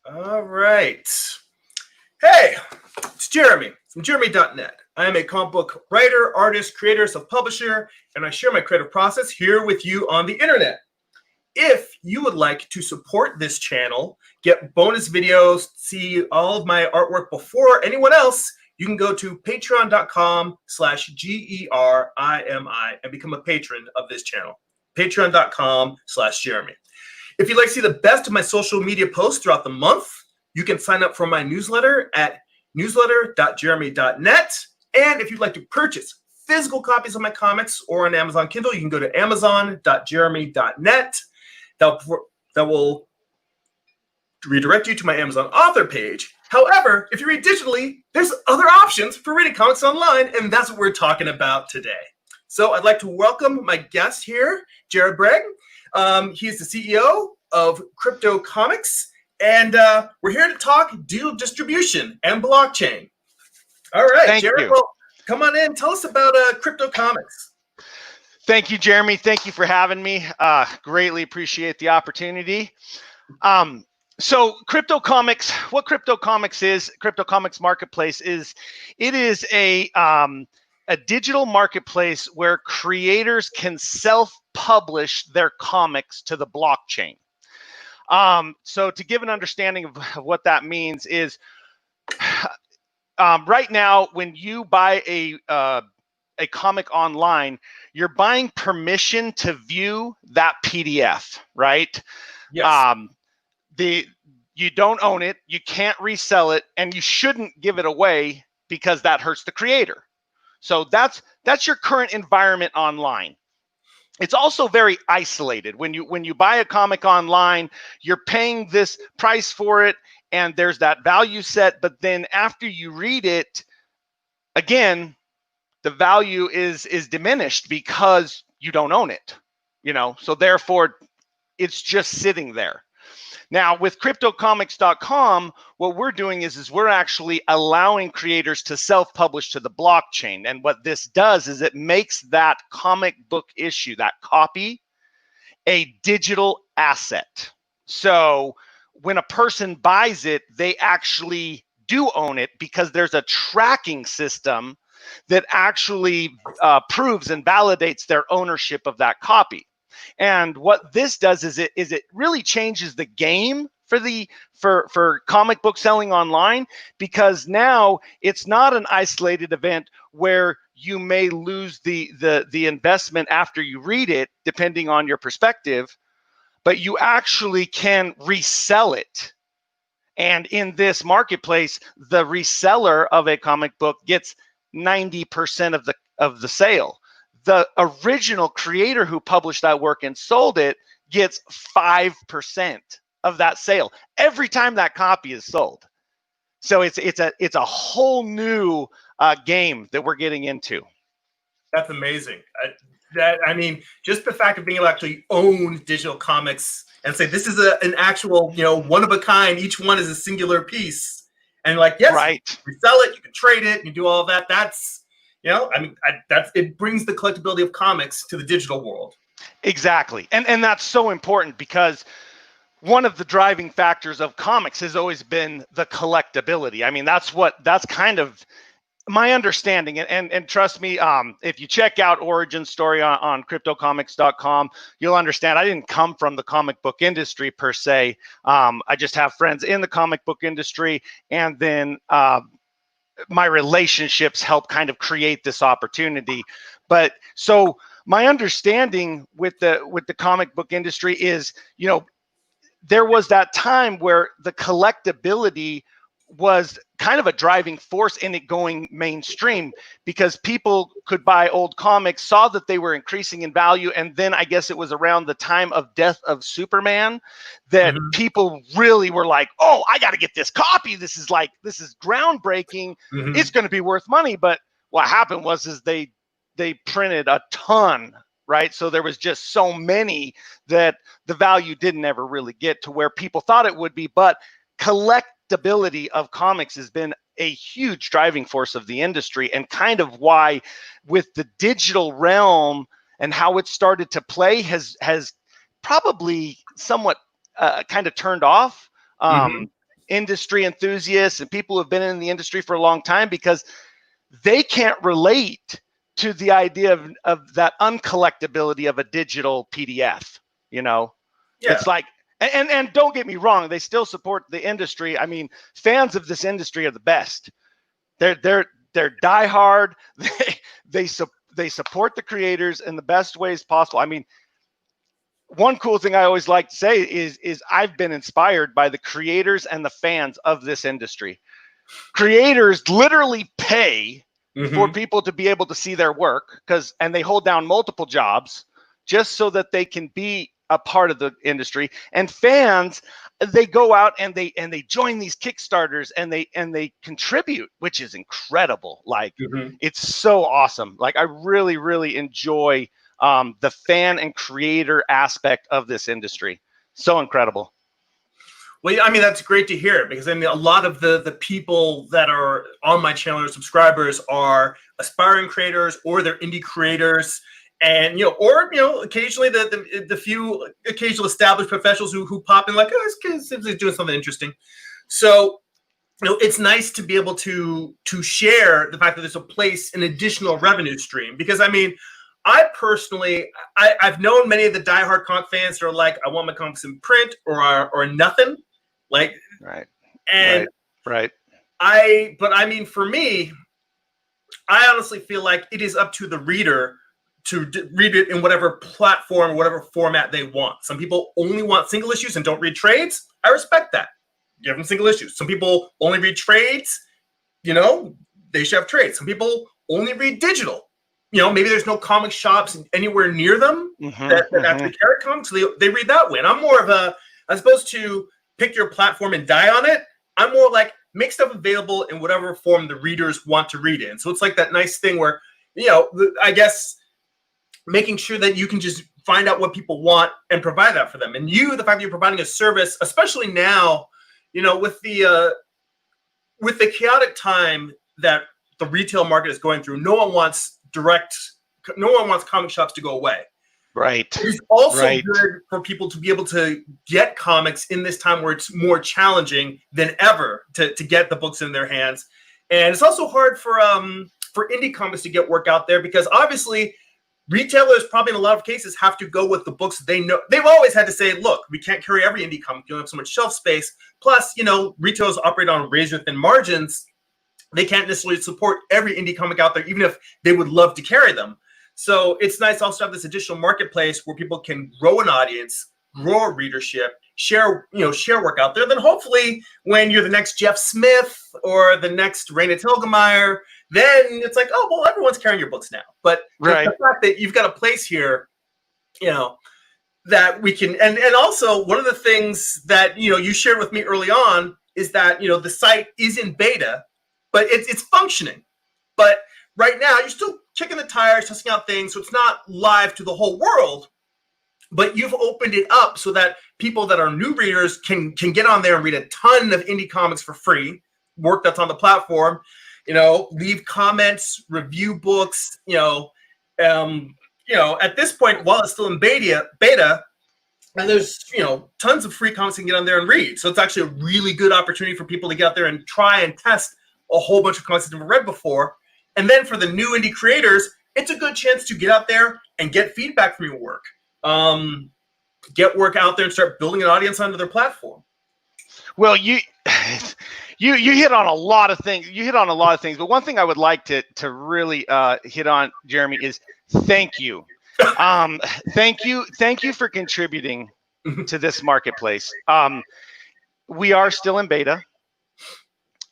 All right. Hey, it's Jeremy from Jeremy.net. I am a comic book writer, artist, creator, self-publisher, and I share my creative process here with you on the internet. If you would like to support this channel, get bonus videos, see all of my artwork before anyone else, you can go to patreon.com/GERIMI and become a patron of this channel. Patreon.com/Jeremy. If you'd like to see the best of my social media posts throughout the month, you can sign up for my newsletter at newsletter.jeremy.net. And if you'd like to purchase physical copies of my comics or on Amazon Kindle, you can go to amazon.jeremy.net. That will redirect you to my Amazon author page. However, if you read digitally, there's other options for reading comics online, and that's what we're talking about today. So I'd like to welcome my guest here, Jared Bragg. He's the CEO of CryptoComics, and we're here to talk deal distribution and blockchain. All right, Thank Jared, you. well, come on in. Tell us about CryptoComics. Thank you, Jeremy. Thank you for having me. Greatly appreciate the opportunity. So CryptoComics, what CryptoComics is, CryptoComics Marketplace is, it is a digital marketplace where creators can self-publish their comics to the blockchain. So to give an understanding of what that means is, right now, when you buy a comic online, you're buying permission to view that PDF, right? Yes. You don't own it, you can't resell it, and you shouldn't give it away because that hurts the creator. So that's your current environment online. It's also very isolated. When you buy a comic online, you're paying this price for it, and there's that value set. But then after you read it, again, the value is diminished because you don't own it. So therefore, it's just sitting there. Now, with CryptoComics.com, what we're doing is we're actually allowing creators to self-publish to the blockchain. And what this does is it makes that comic book issue, that copy, a digital asset. So when a person buys it, they actually do own it because there's a tracking system that actually proves and validates their ownership of that copy. And what this does is it really changes the game for comic book selling online, because now it's not an isolated event where you may lose the investment after you read it, depending on your perspective, but you actually can resell it. And in this marketplace, the reseller of a comic book gets 90% of the sale. The original creator who published that work and sold it gets 5% of that sale every time that copy is sold. So it's a whole new game that we're getting into. That's amazing. I mean, just the fact of being able to actually own digital comics and say this is an actual, one of a kind. Each one is a singular piece, and yes, right. You sell it, you can trade it, you do all of that. That's it brings the collectability of comics to the digital world. Exactly. And that's so important, because one of the driving factors of comics has always been the collectability. I mean, that's kind of my understanding. And trust me, if you check out origin story on CryptoComics.com, you'll understand I didn't come from the comic book industry per se. I just have friends in the comic book industry, and then my relationships help kind of create this opportunity. But so my understanding with the comic book industry is, there was that time where the collectability was kind of a driving force in it going mainstream, because people could buy old comics, saw that they were increasing in value, and then I guess it was around the time of death of Superman that people really were like, oh, I got to get this copy. This is groundbreaking. It's going to be worth money. But what happened was they printed a ton, right? So there was just so many that the value didn't ever really get to where people thought it would be. But collectability of comics has been a huge driving force of the industry, and kind of why with the digital realm and how it started to play has probably somewhat kind of turned off. industry enthusiasts and people who have been in the industry for a long time, because they can't relate to the idea of that uncollectability of a digital PDF. Yeah. It's like, and don't get me wrong, they still support the industry. I mean, fans of this industry are the best. They're diehard. They support the creators in the best ways possible. I mean, one cool thing I always like to say is I've been inspired by the creators and the fans of this industry. Creators literally pay for people to be able to see their work, and they hold down multiple jobs just so that they can be a part of the industry. And fans, they go out and they join these Kickstarters and they contribute, which is incredible. Like, it's so awesome. Like, I really, really enjoy the fan and creator aspect of this industry. So incredible. Well, I mean, that's great to hear, because I mean, a lot of the people that are on my channel or subscribers are aspiring creators, or they're indie creators. And, or occasionally the few occasional established professionals who pop in like, oh, this kid's doing something interesting. So, it's nice to be able to share the fact that there's a place, an additional revenue stream. Because, I mean, I personally, I've known many of the diehard comic fans that are like, I want my comics in print or nothing. Like, right. And right. But I mean, for me, I honestly feel like it is up to the reader to read it in whatever platform, whatever format they want. Some people only want single issues and don't read trades. I respect that. Give them single issues. Some people only read trades. They should have trades. Some people only read digital. Maybe there's no comic shops anywhere near them that actually carry comics, so they read that way. And I'm more of a, as opposed to pick your platform and die on it, I'm more like, make stuff available in whatever form the readers want to read in. So it's like that nice thing where, I guess, making sure that you can just find out what people want and provide that for them. And the fact that you're providing a service, especially now, with the chaotic time that the retail market is going through, no one wants comic shops to go away. Right. It's also good for people to be able to get comics in this time where it's more challenging than ever to get the books in their hands. And it's also hard for indie comics to get work out there, because obviously retailers probably in a lot of cases have to go with the books they know. They've always had to say, look, we can't carry every indie comic. You don't have so much shelf space. Plus, retailers operate on razor thin margins. They can't necessarily support every indie comic out there, even if they would love to carry them. So it's nice also to have this additional marketplace where people can grow an audience, grow a readership, share work out there. Then hopefully when you're the next Jeff Smith or the next Raina Telgemeier, then it's like, oh, well, everyone's carrying your books now. But the fact that you've got a place here, that we can, and also one of the things that, you shared with me early on is that, the site is in beta, but it's functioning. But right now, you're still kicking the tires, testing out things, so it's not live to the whole world. But you've opened it up so that people that are new readers can get on there and read a ton of indie comics for free, work that's on the platform. Leave comments, review books. At this point, while it's still in beta, and there's tons of free comics you can get on there and read. So it's actually a really good opportunity for people to get out there and try and test a whole bunch of comics they've never read before. And then for the new indie creators, it's a good chance to get out there and get feedback from your work. Get work out there and start building an audience onto their platform. Well, you hit on a lot of things. But one thing I would like to really hit on, Jeremy, is thank you. Thank you for contributing to this marketplace. We are still in beta,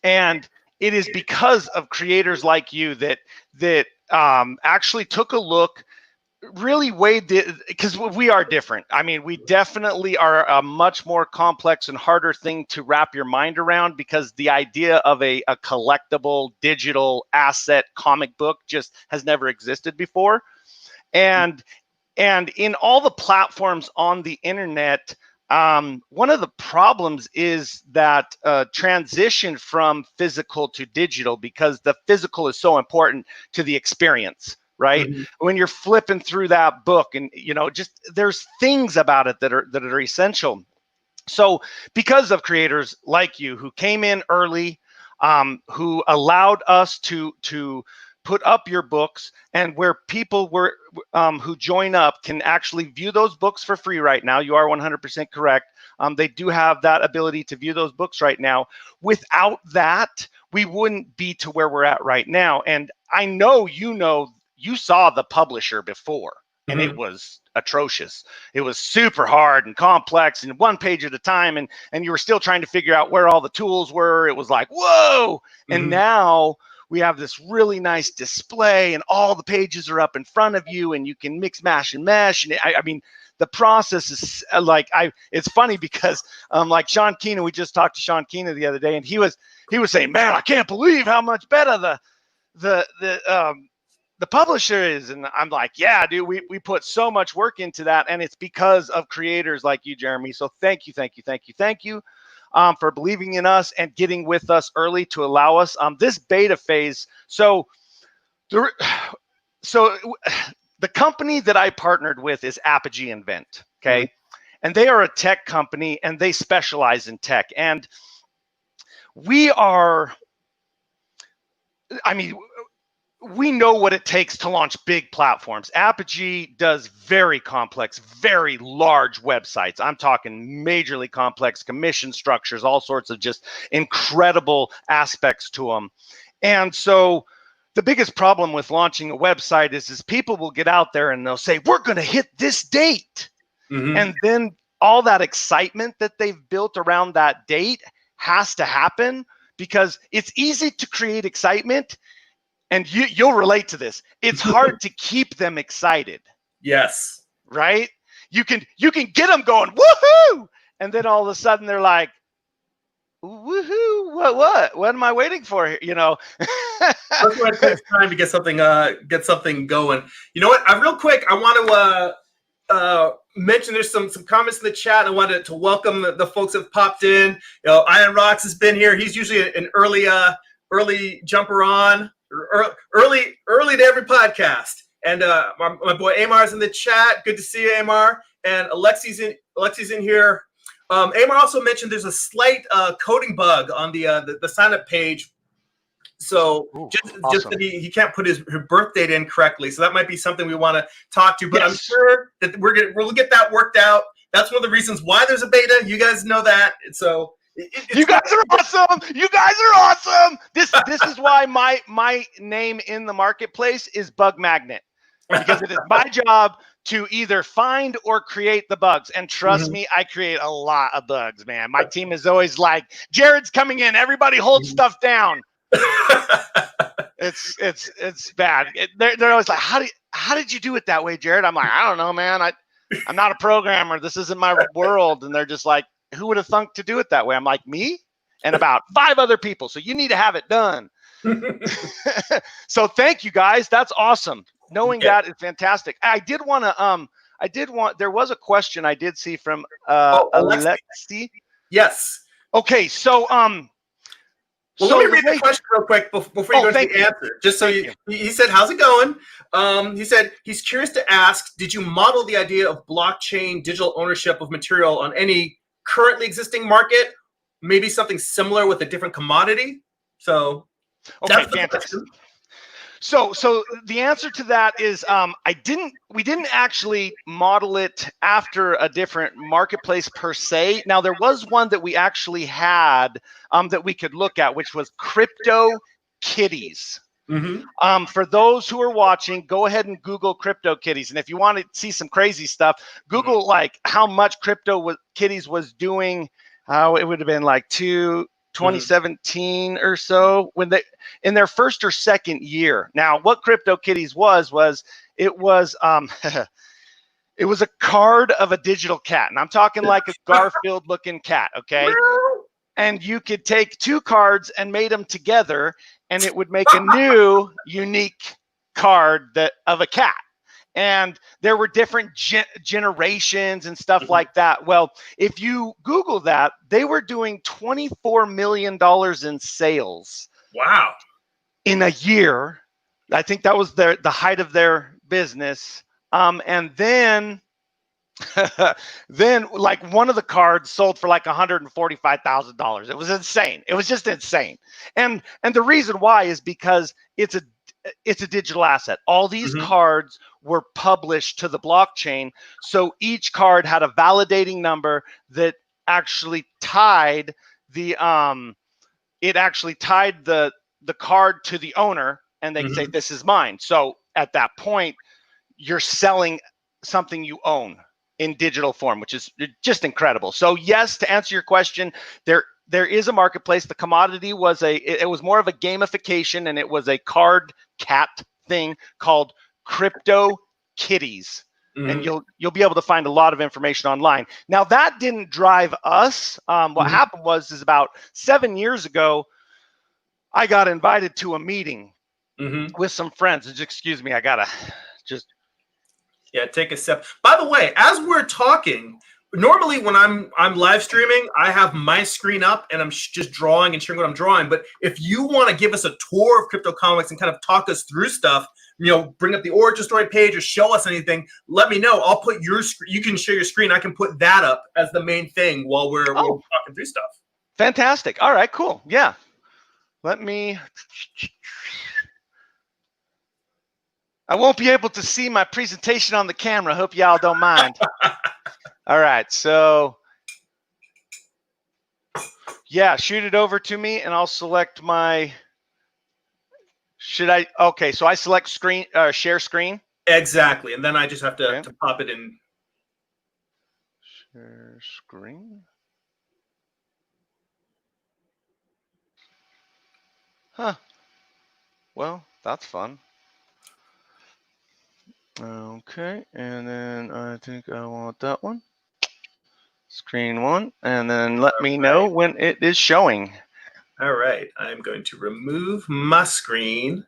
and it is because of creators like you that actually took a look, really weighed because we are different. I mean, we definitely are a much more complex and harder thing to wrap your mind around, because the idea of a collectible digital asset comic book just has never existed before. And in all the platforms on the internet, one of the problems is that transition from physical to digital, because the physical is so important to the experience, right? When you're flipping through that book, and just there's things about it that are essential. So because of creators like you who came in early, who allowed us to put up your books, and where people were who join up can actually view those books for free right now. You are 100% correct. They do have that ability to view those books right now. Without that, we wouldn't be to where we're at right now. And I know you saw the publisher before, and it was atrocious. It was super hard and complex and one page at a time, and you were still trying to figure out where all the tools were. It was like, whoa. And now we have this really nice display, and all the pages are up in front of you, and you can mix, mash, and mesh. And I mean, the process is like, it's funny because like Sean Keenan, we just talked to Sean Keenan the other day, and he was saying, man, I can't believe how much better the publisher is. And I'm like, yeah, dude, we put so much work into that, and it's because of creators like you, Jeremy. So thank you for believing in us and getting with us early to allow us this beta phase. So the company that I partnered with is Apogee Invent, okay? And they are a tech company, and they specialize in tech. And we know what it takes to launch big platforms. Apogee does very complex, very large websites. I'm talking majorly complex commission structures, all sorts of just incredible aspects to them. And so the biggest problem with launching a website is people will get out there and they'll say, we're going to hit this date. And then all that excitement that they've built around that date has to happen, because it's easy to create excitement. And you'll relate to this. It's hard to keep them excited. Yes. Right? You can get them going, woohoo! And then all of a sudden they're like, woohoo, what am I waiting for here? You know. That's why it takes time to get something going. You know what? Real quick, I want to mention there's some comments in the chat. I wanted to welcome the folks that have popped in. You know, Iron Rocks has been here. He's usually an early jumper on. Early to every podcast. And my boy Amar's in the chat. Good to see you, Amar. And Alexi's in here. Amar also mentioned there's a slight coding bug on the sign up page. So just that he can't put his birth date in correctly. So that might be something we want to talk to. But yes. I'm sure that we'll get that worked out. That's one of the reasons why there's a beta. You guys know that. So you guys are awesome. You guys are awesome. This is why my name in the marketplace is Bug Magnet, because it is my job to either find or create the bugs. And trust me, I create a lot of bugs, man. My team is always like, Jared's coming in. Everybody hold stuff down. It's bad. They're always like, how did you do it that way, Jared? I'm like, I don't know, man. I'm not a programmer. This isn't my world. And they're just like, who would have thunk to do it that way? I'm like, me and about 5 other people. So you need to have it done. So thank you guys. That's awesome. Knowing that is fantastic. There was a question I did see from Alexi. Yes. Okay. So, let me read the question real quick before you go to the answer. Just so he said, how's it going? He said he's curious to ask, did you model the idea of blockchain digital ownership of material on any currently existing market? Maybe something similar with a different commodity? So okay, fantastic. So the answer to that is we didn't actually model it after a different marketplace per se. Now there was one that we actually had that we could look at, which was CryptoKittens. For those who are watching, go ahead and Google CryptoKittens, and if you want to see some crazy stuff, Google like how much CryptoKittens was doing. It would have been like 2017 or so, when they in their first or second year. Now, what CryptoKittens was it was it was a card of a digital cat, and I'm talking like a Garfield looking cat, okay? And you could take 2 cards and made them together, and it would make a new unique card of a cat. And there were different generations and stuff like that. Well, if you Google that, they were doing $24 million in sales. Wow. In a year. I think that was the height of their business. And then Then like one of the cards sold for like $145,000. It was insane. It was just insane. And the reason why is because it's a digital asset. All these Mhm. cards were published to the blockchain. So each card had a validating number that actually tied the card to the owner, and they could say, Mhm. this is mine. So at that point, you're selling something you own in digital form, which is just incredible. So yes, to answer your question, there is a marketplace. The commodity was it was more of a gamification, and it was a card cat thing called CryptoKittens. And Mhm. you'll be able to find a lot of information online. Now that didn't drive us. What Mhm. happened is about 7 years ago, I got invited to a meeting Mhm. with some friends. Just excuse me, I gotta just. Yeah, take a step. By the way, as we're talking, normally when I'm live streaming, I have my screen up and I'm just drawing and sharing what I'm drawing. But if you want to give us a tour of Crypto Comics and kind of talk us through stuff, bring up the origin story page or show us anything, let me know. I'll put your screen. You can share your screen. I can put that up as the main thing while we're Oh, talking through stuff. fantastic. All right, cool. Yeah. Let me. I won't be able to see my presentation on the camera. Hope y'all don't mind. All right, so yeah, shoot it over to me, and I'll select my. Should I? Okay, so I select screen, share screen. Exactly, and then I just have to, Okay. to pop it in. Share screen. Huh. Well, that's fun. Okay, and then I think I want that one. Screen one, and then let me know Right. when it is showing. All right, I'm going to remove my screen.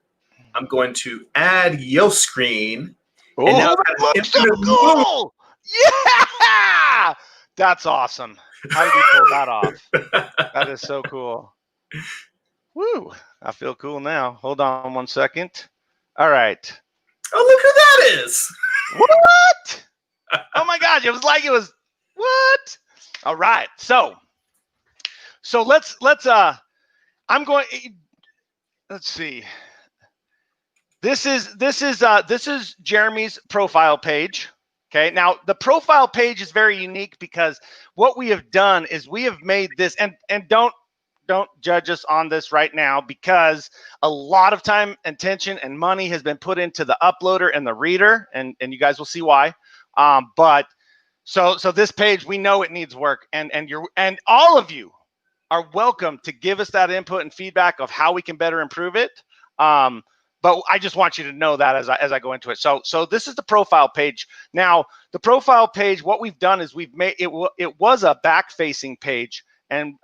I'm going to add your screen. And now Oh, I've that got an looks so infinite loop. cool! Yeah! That's awesome. How did you pull that off? That is so cool. Woo! I feel cool now. Hold on 1 second. All right. Oh, look who that is. What? Oh my gosh! It was what? All right. So let's I'm going. Let's see. This is Jeremy's profile page. Okay. Now the profile page is very unique because what we have done is we have made this, and don't judge us on this right now, because a lot of time, attention, and money has been put into the uploader and the reader, and you guys will see why. But so this page, we know it needs work, and all of you are welcome to give us that input and feedback of how we can better improve it. But I just want you to know that as I go into it. So this is the profile page. Now, the profile page, what we've done is we've made it. It was a back-facing page, and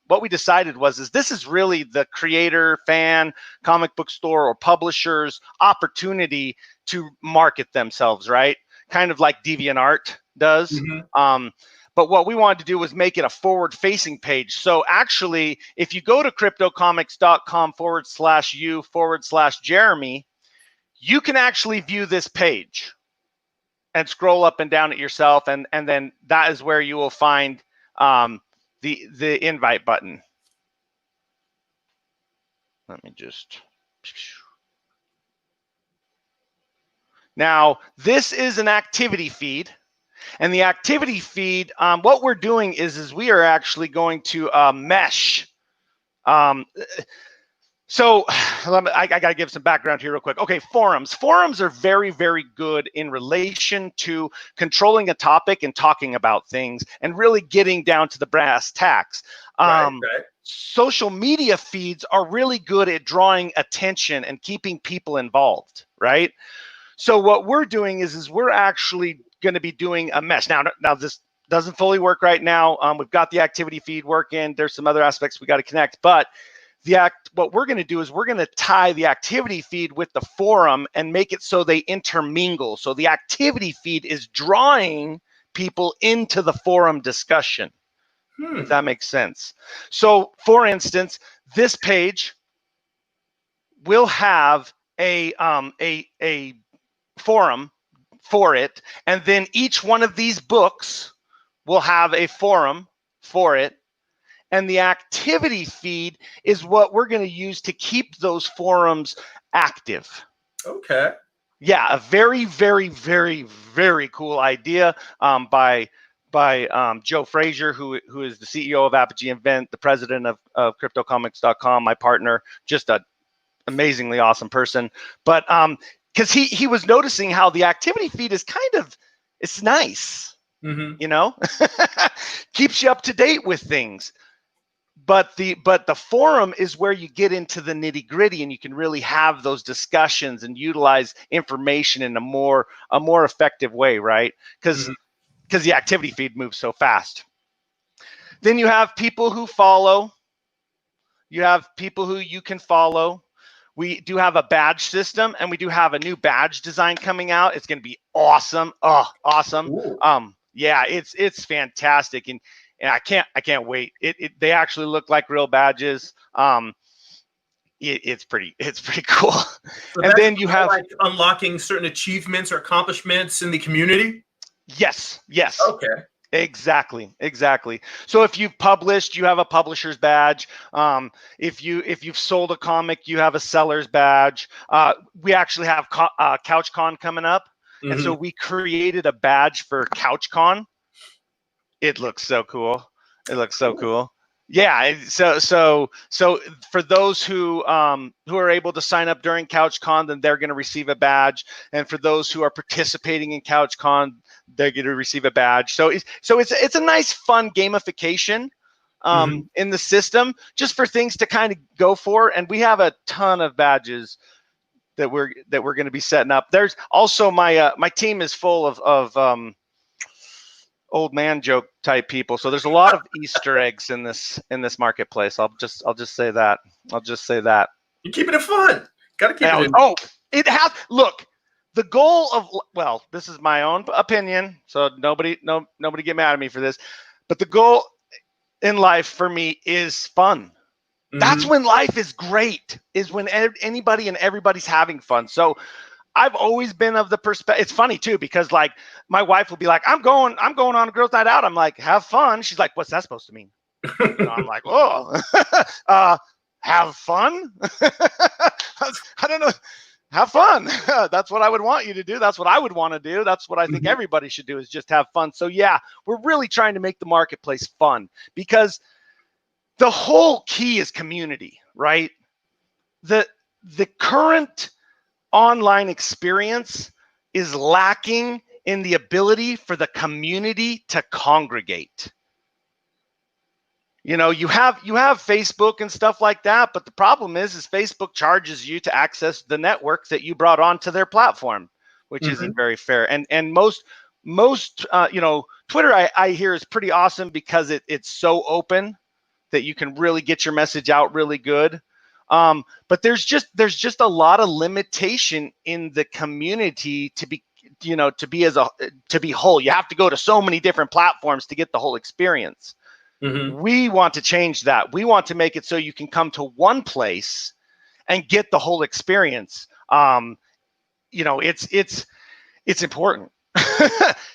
what we decided is this is really the creator, fan, comic book store, or publisher's opportunity to market themselves, right? Kind of like DeviantArt does. Mhm. But what we wanted to do was make it a forward-facing page. So actually, if you go to cryptocomics.com/u/Jeremy, you can actually view this page and scroll up and down it yourself, and then that is where you will find the invite button. Let me just. Now, this is an activity feed. And the activity feed, what we're doing is we are actually going to mesh. So I got to give some background here real quick. Okay, forums. Forums are very, very good in relation to controlling a topic and talking about things and really getting down to the brass tacks. Right. Social media feeds are really good at drawing attention and keeping people involved, right? So what we're doing is we're actually going to be doing a mesh. Now this doesn't fully work right now. We've got the activity feed working. There's some other aspects we got to connect, but what we're going to do is we're going to tie the activity feed with the forum and make it so they intermingle. So the activity feed is drawing people into the forum discussion, if that makes sense. So for instance, this page will have a forum for it. And then each one of these books will have a forum for it. And the activity feed is what we're going to use to keep those forums active. Okay. Yeah, a very, very, very, very cool idea by Joe Frazier, who is the CEO of Apogee Invent, the president of CryptoComics.com, my partner, just an amazingly awesome person. But because he was noticing how the activity feed is it's nice, you know, keeps you up to date with things. But the forum is where you get into the nitty gritty, and you can really have those discussions and utilize information in a more effective way, right? Because the activity feed moves so fast. Then you have people who follow. You have people who you can follow. We do have a badge system, and we do have a new badge design coming out. It's going to be awesome. Oh, awesome. Ooh. Yeah, it's fantastic, and I can't wait. They actually look like real badges. It's pretty cool. So and then you have like unlocking certain achievements or accomplishments in the community. Yes. Okay. Exactly. So if you've published, you have a publisher's badge. If you've sold a comic, you have a seller's badge. We actually have CouchCon coming up, and so we created a badge for CouchCon. It looks so cool. Yeah. So for those who are able to sign up during CouchCon, then they're going to receive a badge, and for those who are participating in CouchCon, they're going to receive a badge. So it's a nice, fun gamification in the system, just for things to kind of go for. And we have a ton of badges that we're going to be setting up. There's also my team is full of old man joke type people. So there's a lot of Easter eggs in this marketplace. I'll just say that. You're keeping it fun. Gotta keep it. Oh, it has. Look, the goal of, well, this is my own opinion, so nobody get mad at me for this, but the goal in life for me is fun. That's when life is great, is when anybody and everybody's having fun. So I've always been of the perspective. It's funny too, because like my wife will be like, I'm going on a girls' night out. I'm like, have fun. She's like, what's that supposed to mean? I'm like, oh, have fun. I don't know. Have fun. That's what I would want you to do. That's what I would want to do. That's what I think everybody should do, is just have fun. So yeah, we're really trying to make the marketplace fun, because the whole key is community, right? The current online experience is lacking in the ability for the community to congregate. You know, you have Facebook and stuff like that, but the problem is Facebook charges you to access the network that you brought onto their platform, which isn't very fair. And most Twitter I hear is pretty awesome, because it's so open that you can really get your message out really good. But there's just a lot of limitation in the community to be whole. You have to go to so many different platforms to get the whole experience. We want to change that. We want to make it so you can come to one place and get the whole experience. It's important.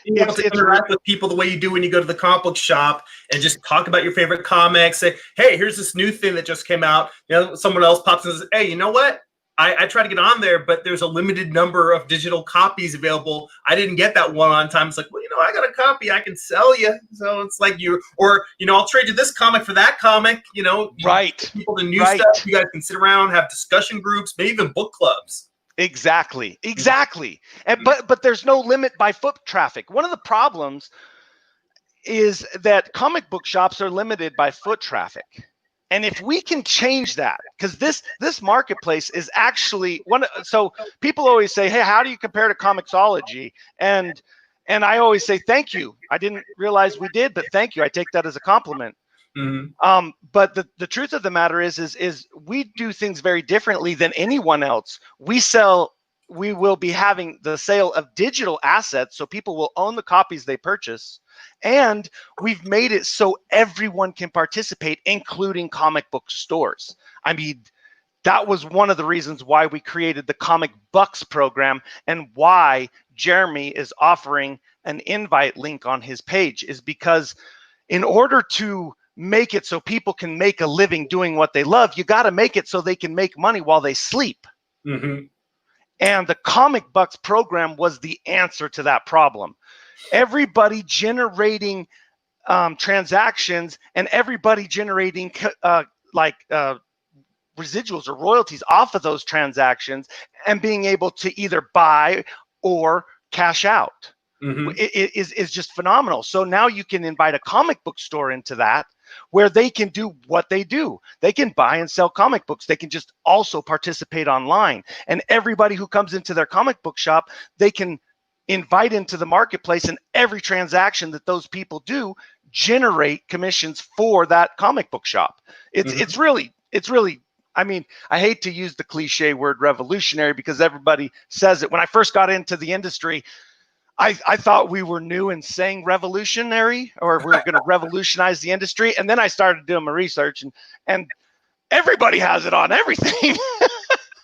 You want to interact with people the way you do when you go to the comic book shop and just talk about your favorite comics. Say, hey, here's this new thing that just came out. You know, someone else pops in and says, hey, you know what? I tried to get on there, but there's a limited number of digital copies available. I didn't get that one on time. It's like, well, I got a copy I can sell you. So it's like I'll trade you this comic for that comic. Right. People the new stuff. You guys can sit around, have discussion groups, maybe even book clubs. Exactly. And but there's no limit by foot traffic. One of the problems is that comic book shops are limited by foot traffic. And if we can change that, because this marketplace is actually so people always say, hey, how do you compare to Comixology? And I always say, thank you. I didn't realize we did, but thank you. I take that as a compliment. But the truth of the matter is we do things very differently than anyone else. We will be having the sale of digital assets, so people will own the copies they purchase. And we've made it so everyone can participate, including comic book stores. I mean, that was one of the reasons why we created the ComicBucks program, and why Jeremy is offering an invite link on his page is because in order to make it so people can make a living doing what they love, you got to make it so they can make money while they sleep. Mm-hmm. And the ComicBucks program was the answer to that problem. Everybody generating transactions and everybody generating residuals or royalties off of those transactions and being able to either buy or cash out. Mm-hmm. is just phenomenal. So now you can invite a comic book store into that where they can do what they do. They can buy and sell comic books. They can just also participate online. And everybody who comes into their comic book shop, they can invite into the marketplace, and every transaction that those people do generate commissions for that comic book shop. It's really, I mean, I hate to use the cliche word revolutionary because everybody says it. When I first got into the industry, I thought we were new in saying revolutionary, or we're going to revolutionize the industry. And then I started doing my research, and everybody has it on everything.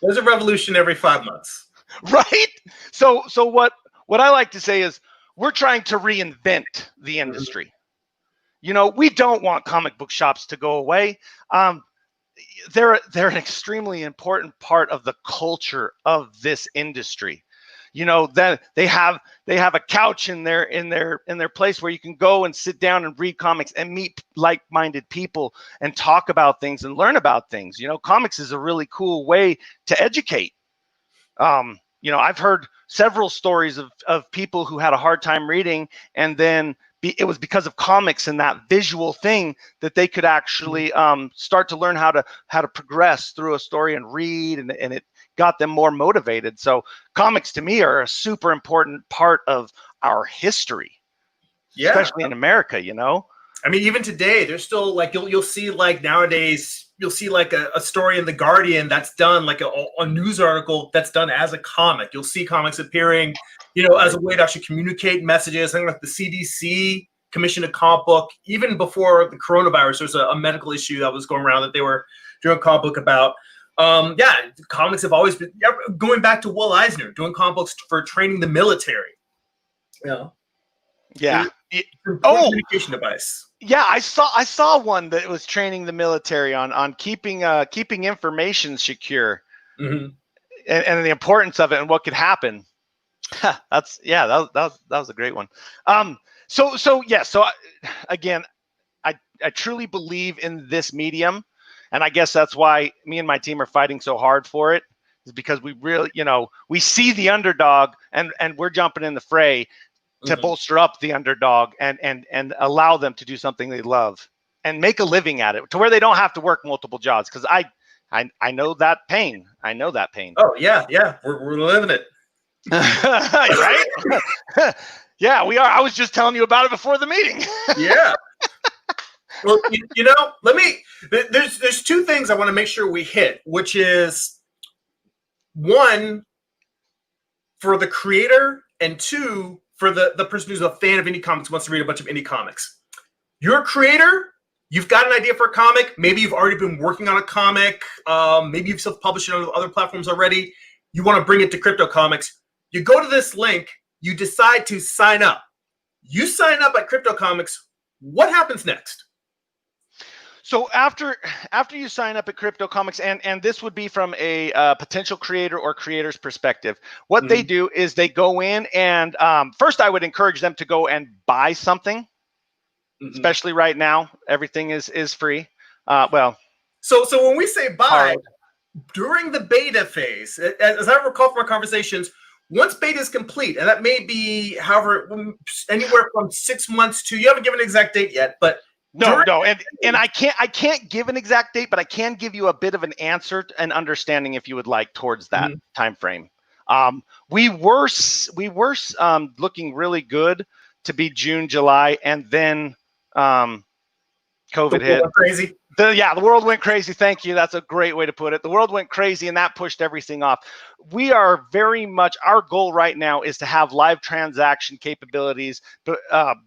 There's a revolution every 5 months. Right? So what I like to say is we're trying to reinvent the industry. Mm-hmm. You know, we don't want comic book shops to go away. They're an extremely important part of the culture of this industry. You know, that they have a couch in their place where you can go and sit down and read comics and meet like-minded people and talk about things and learn about things. You know, comics is a really cool way to educate. You know, I've heard several stories of people who had a hard time reading, and then it was because of comics and that visual thing that they could actually start to learn how to progress through a story and read, and it got them more motivated. So comics to me are a super important part of our history, especially in America, you know? I mean, even today, there's still like, you'll see like nowadays, you'll see like a story in The Guardian that's done like a news article that's done as a comic. You'll see comics appearing, you know, as a way to actually communicate messages. I think like the CDC commissioned a comic book even before the coronavirus. There's a medical issue that was going around that they were doing a comic book about. Comics have always been, going back to Will Eisner, doing comic books for training the military. Yeah. Communication device. Yeah, I saw one that was training the military on keeping information secure, mm-hmm. and the importance of it and what could happen. That was a great one. Again, I truly believe in this medium. And I guess that's why me and my team are fighting so hard for it, is because we really, you know, we see the underdog and we're jumping in the fray to mm-hmm. bolster up the underdog and allow them to do something they love and make a living at it to where they don't have to work multiple jobs. Because I know that pain. I know that pain. Oh, yeah. We're living it. Right? Yeah, we are. I was just telling you about it before the meeting. Yeah. Well, you know, there's two things I want to make sure we hit, which is one, for the creator, and two, for the person who's a fan of indie comics, wants to read a bunch of indie comics. You're a creator, you've got an idea for a comic, maybe you've already been working on a comic, maybe you've self-published it on other platforms already, you want to bring it to CryptoComics, you go to this link, you decide to sign up. You sign up at CryptoComics, what happens next? So after you sign up at CryptoComics, and this would be from a potential creator or creator's perspective, what mm-hmm. they do is they go in and first I would encourage them to go and buy something, mm-hmm. especially right now. Everything is free. So when we say buy, during the beta phase, as I recall from our conversations, once beta is complete, and that may be anywhere from 6 months to, you haven't given an exact date yet, but No, and I can't give an exact date, but I can give you a bit of an answer and understanding if you would like towards that mm-hmm. time frame. We were looking really good to be June, July, and then COVID hit. Crazy. The world went crazy. Thank you. That's a great way to put it. The world went crazy, and that pushed everything off. We are very much, our goal right now is to have live transaction capabilities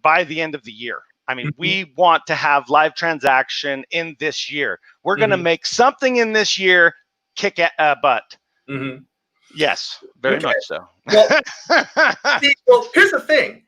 by the end of the year. I mean, mm-hmm. we want to have live transaction in this year. We're going to mm-hmm. make something in this year kick butt. Mm-hmm. Yes, very Okay. much so. Well, see, well, here's the thing.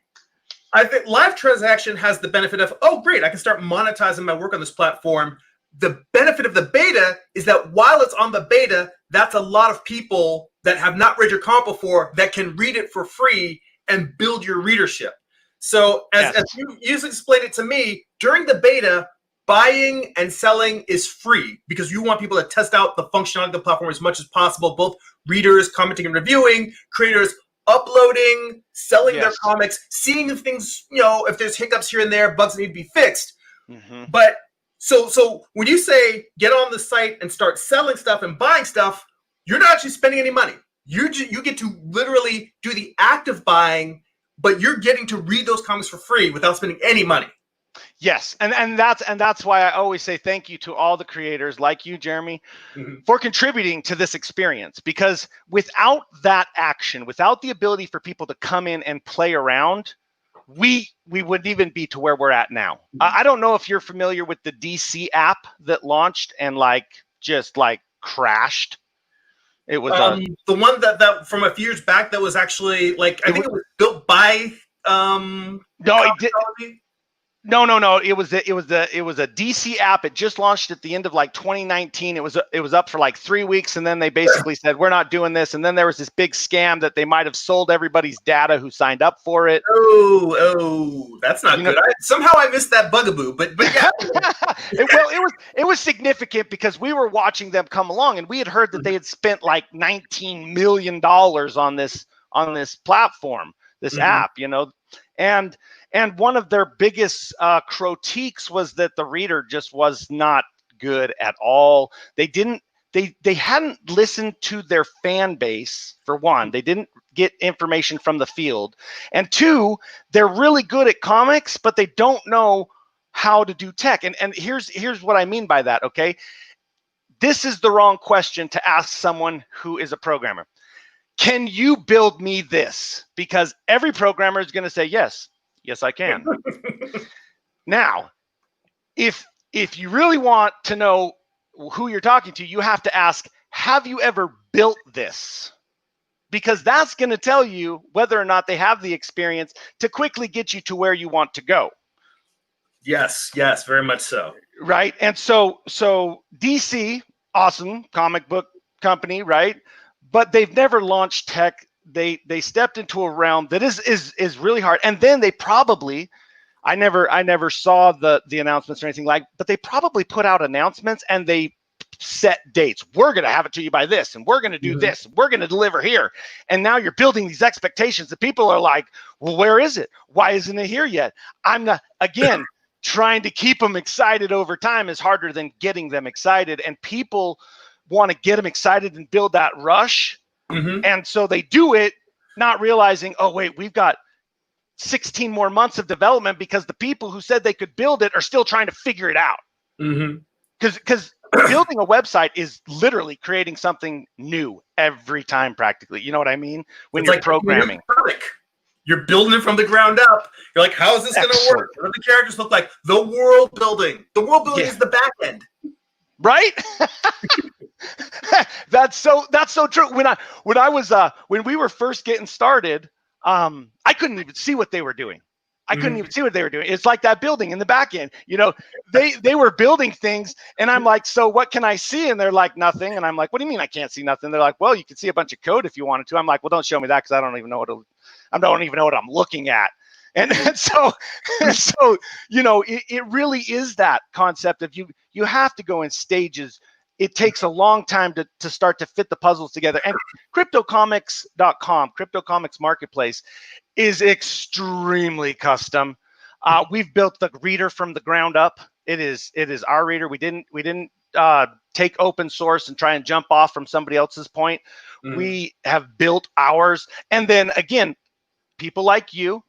I think live transaction has the benefit of, oh, great, I can start monetizing my work on this platform. The benefit of the beta is that while it's on the beta, that's a lot of people that have not read your comic before that can read it for free and build your readership. So as you explained it to me, during the beta, buying and selling is free because you want people to test out the functionality of the platform as much as possible, both readers commenting and reviewing, creators uploading, selling their comics, seeing if things, if there's hiccups here and there, bugs that need to be fixed. But so when you say get on the site and start selling stuff and buying stuff, you're not actually spending any money. You get to literally do the act of buying, but you're getting to read those comics for free without spending any money. Yes, and that's why I always say thank you to all the creators like you, Jeremy, for contributing to this experience. Because without that action, without the ability for people to come in and play around, we wouldn't even be to where we're at now. I don't know if you're familiar with the DC app that launched and just crashed. It was the one that from a few years back that was actually I think it was built by no, it did. No. It was a DC app. It just launched at the end of 2019. It was up for 3 weeks, and then they basically said we're not doing this. And then there was this big scam that they might have sold everybody's data who signed up for it. Oh, that's not good. Somehow I missed that bugaboo, but yeah. it was significant because we were watching them come along, and we had heard that they had spent $19 million on this platform, this app, and one of their biggest critiques was that the reader just was not good at all. They hadn't listened to their fan base, for one. They didn't get information from the field. And two, they're really good at comics, but they don't know how to do tech. And here's what I mean by that, okay? This is the wrong question to ask someone who is a programmer. Can you build me this? Because every programmer is going to say yes. Yes, I can. Now, if you really want to know who you're talking to, you have to ask, have you ever built this? Because that's going to tell you whether or not they have the experience to quickly get you to where you want to go. Yes, very much so. Right. And so DC, awesome comic book company, right? But they've never launched tech. They stepped into a realm that is really hard. And then they probably, I never saw the announcements or anything but they probably put out announcements and they set dates. We're going to have it to you by this, and we're going to do this. We're going to deliver here. And now you're building these expectations that people are like, well, where is it? Why isn't it here yet? I'm not, again, trying to keep them excited over time is harder than getting them excited. And people want to get them excited and build that rush. And so they do it, not realizing, oh, wait, we've got 16 more months of development because the people who said they could build it are still trying to figure it out. Because building a website is literally creating something new every time, practically. You know what I mean? When you're programming. You're building it from the ground up. You're like, how is this going to work? What do the characters look like? The world building. The world building is the back end. Right? That's so true. When we were first getting started, I couldn't even see what they were doing. It's like that building in the back end. They were building things, and I'm like, so what can I see? And they're like, nothing. And I'm like, what do you mean I can't see nothing? They're like, well, you can see a bunch of code if you wanted to. I'm like, well, don't show me that because I don't even know what I'm looking at. And so it really is that concept of you have to go in stages. It takes a long time to start to fit the puzzles together. And CryptoComics.com, CryptoComics Marketplace, is extremely custom. We've built the reader from the ground up. It is our reader. We didn't take open source and try and jump off from somebody else's point. We have built ours. And then again, people like you,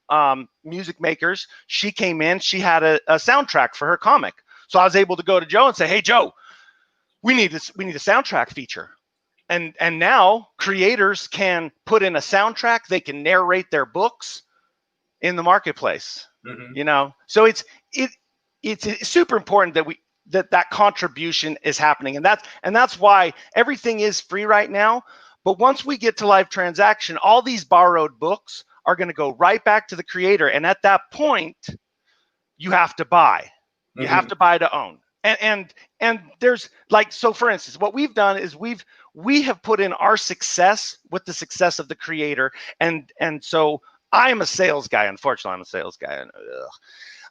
music makers, she came in, she had a soundtrack for her comic. So I was able to go to Joe and say, hey, Joe, we need a soundtrack feature. And now creators can put in a soundtrack. They can narrate their books in the marketplace. So it's super important that contribution is happening. And that's why everything is free right now. But once we get to live transaction, all these borrowed books are going to go right back to the creator. And at that point, you have to buy. You have to buy to own. And there's like, so for instance, what we've done is we have put in our success with the success of the creator. And so I am a sales guy. Unfortunately, I'm a sales guy.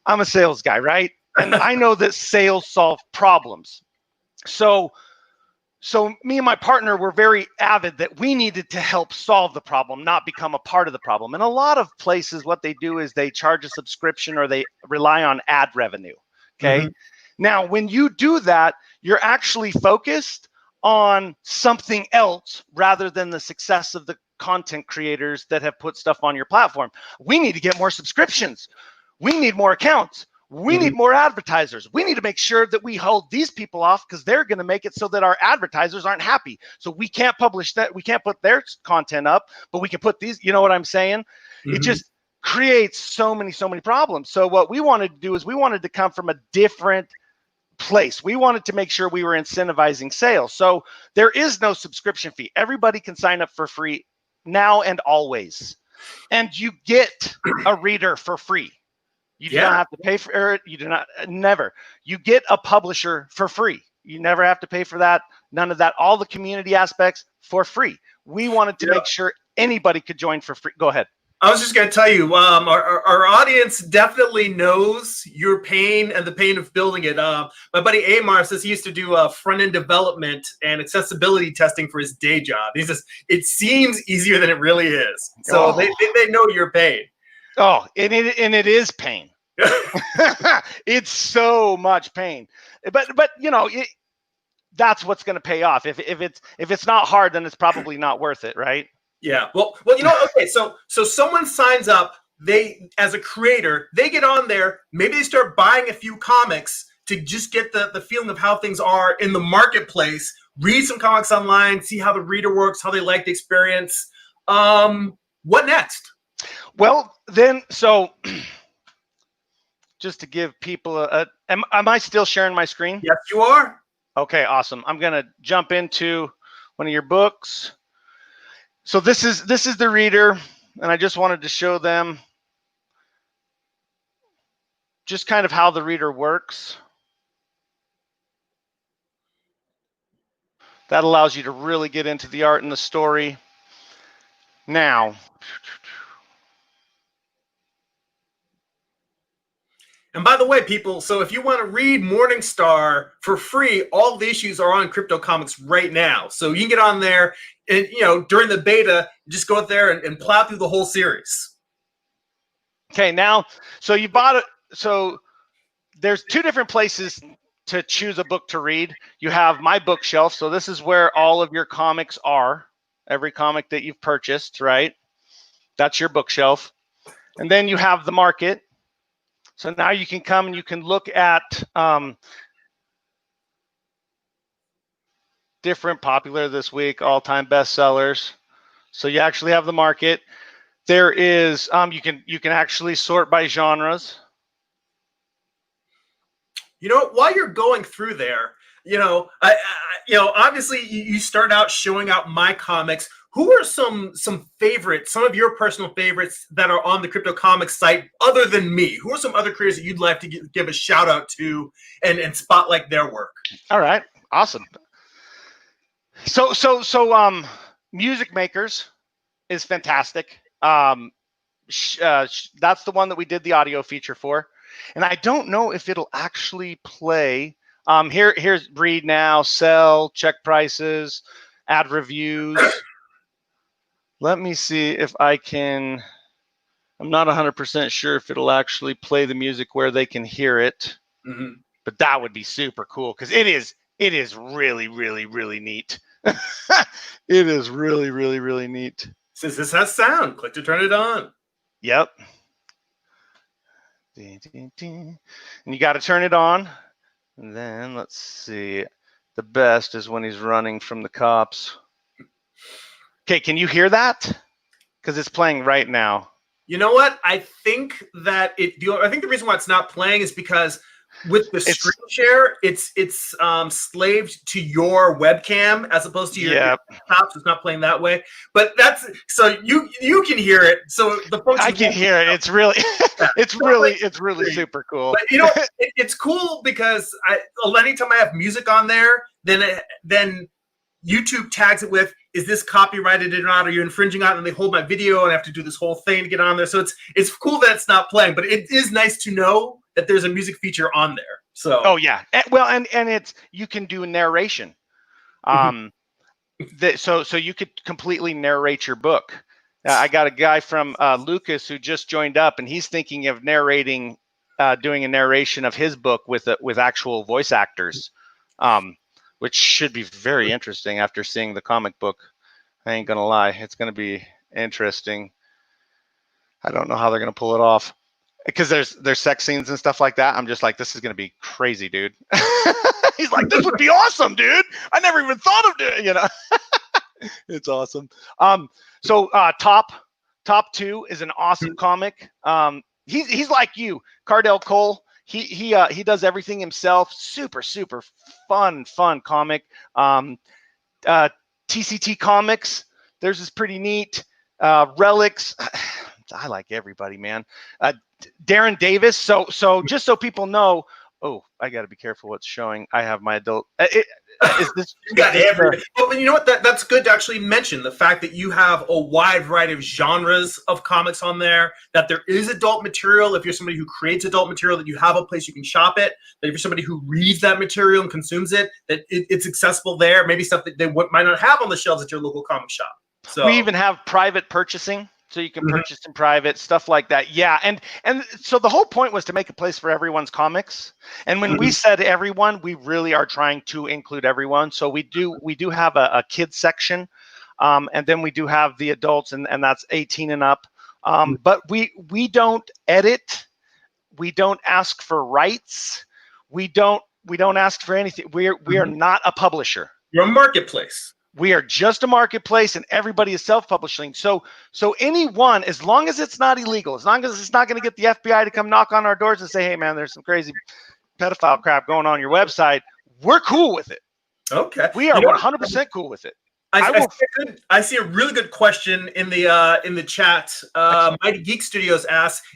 I'm a sales guy, right? And I know that sales solve problems. So me and my partner were very avid that we needed to help solve the problem, not become a part of the problem. And a lot of places, what they do is they charge a subscription or they rely on ad revenue. Okay. Now, when you do that, you're actually focused on something else rather than the success of the content creators that have put stuff on your platform. We need to get more subscriptions. We need more accounts. We need more advertisers. We need to make sure that we hold these people off because they're going to make it so that our advertisers aren't happy. So we can't publish that. We can't put their content up, but we can put these, you know what I'm saying? It just creates so many problems. So what we wanted to do is we wanted to come from a different place. We wanted to make sure we were incentivizing sales. So there is no subscription fee. Everybody can sign up for free now and always. And you get a reader for free. You do not have to pay for it. You do not, never. You get a publisher for free. You never have to pay for that. None of that. All the community aspects for free. We wanted to make sure anybody could join for free. Go ahead. I was just going to tell you, our audience definitely knows your pain and the pain of building it. My buddy Amar says he used to do front-end development and accessibility testing for his day job. He says, it seems easier than it really is. So they know your pain. Oh, and it is pain. It's so much pain. But you know, that's what's going to pay off. If it's not hard, then it's probably not worth it, right? Yeah. Well, you know, okay. So someone signs up. They, as a creator, they get on there. Maybe they start buying a few comics to just get the feeling of how things are in the marketplace. Read some comics online, see how the reader works, how they like the experience. What next? Well, then, so just to give people am I still sharing my screen? Yes, you are. Okay, awesome. I'm going to jump into one of your books. So this is the reader, and I just wanted to show them just kind of how the reader works. That allows you to really get into the art and the story. Now, and by the way, people, so if you want to read Morningstar for free, all the issues are on CryptoComics right now. So you can get on there and, you know, during the beta, just go out there and plow through the whole series. Okay, now, so you bought it. So there's two different places to choose a book to read. You have my bookshelf. So this is where all of your comics are. Every comic that you've purchased, right? That's your bookshelf. And then you have the market. So now you can come and you can look at different popular this week, all-time bestsellers. So you actually have the market. There is you can actually sort by genres. You know, while you're going through there, you know, obviously you start out showing out my comics. Who are some favorites, some of your personal favorites that are on the CryptoComics site other than me? Who are some other creators that you'd like to give a shout out to and spotlight their work? All right, awesome. So Music Makers is fantastic. That's the one that we did the audio feature for, and I don't know if it'll actually play. Here's read now, sell, check prices, add reviews. Let me see if I can. I'm not 100% sure if it'll actually play the music where they can hear it, but that would be super cool because it is really neat. It is really neat. Since this has sound, click to turn it on. Yep. And you got to turn it on. And then let's see. The best is when he's running from the cops. Okay, can you hear that? Because it's playing right now. You know what? I think that I think the reason why it's not playing is because With the It's screen share, it's slaved to your webcam as opposed to your laptop, so it's not playing that way. But that's so you can hear it. So the folks I can hear it. It's really it's really super cool. But you know, it's cool because anytime I have music on there, then YouTube tags it with, is this copyrighted or not? Are you infringing on it? And they hold my video and I have to do this whole thing to get on there. So it's cool that it's not playing, but it is nice to know that there's a music feature on there. So oh yeah, and it's you can do narration. So you could completely narrate your book. I got a guy from Lucas who just joined up, and he's thinking of narrating, doing a narration of his book with actual voice actors, which should be very interesting after seeing the comic book. I ain't gonna lie, it's gonna be interesting. I don't know how they're gonna pull it off because there's sex scenes and stuff like that. I'm just like, this is gonna be crazy, dude. He's like, this would be awesome, dude. I never even thought of doing, you know. It's awesome. So top 2 is an awesome comic. He's like you, Cardell Cole. He does everything himself. Super fun comic. TCT Comics. Theirs is pretty neat. Relics. I like everybody, man. Darren Davis. So just so people know. Oh, I got to be careful what's showing. I have my adult. Is this? You got everything. But you know what? That's good to actually mention the fact that you have a wide variety of genres of comics on there. That there is adult material. If you're somebody who creates adult material, that you have a place you can shop it. That if you're somebody who reads that material and consumes it, that it's accessible there. Maybe stuff that they might not have on the shelves at your local comic shop. So we even have private purchasing. So you can purchase in private, stuff like that. Yeah, and so the whole point was to make a place for everyone's comics. And when we said everyone, we really are trying to include everyone. So we do have a kids section, and then we do have the adults, and that's 18 and up. But we don't edit, we don't ask for rights, we don't ask for anything. We are not a publisher. You're a marketplace. We are just a marketplace, and everybody is self-publishing. So anyone, as long as it's not illegal, as long as it's not going to get the FBI to come knock on our doors and say, hey, man, there's some crazy pedophile crap going on your website, we're cool with it. Okay. We are 100% cool with it. I see a really good question in the chat. Mighty Geek Studios asks,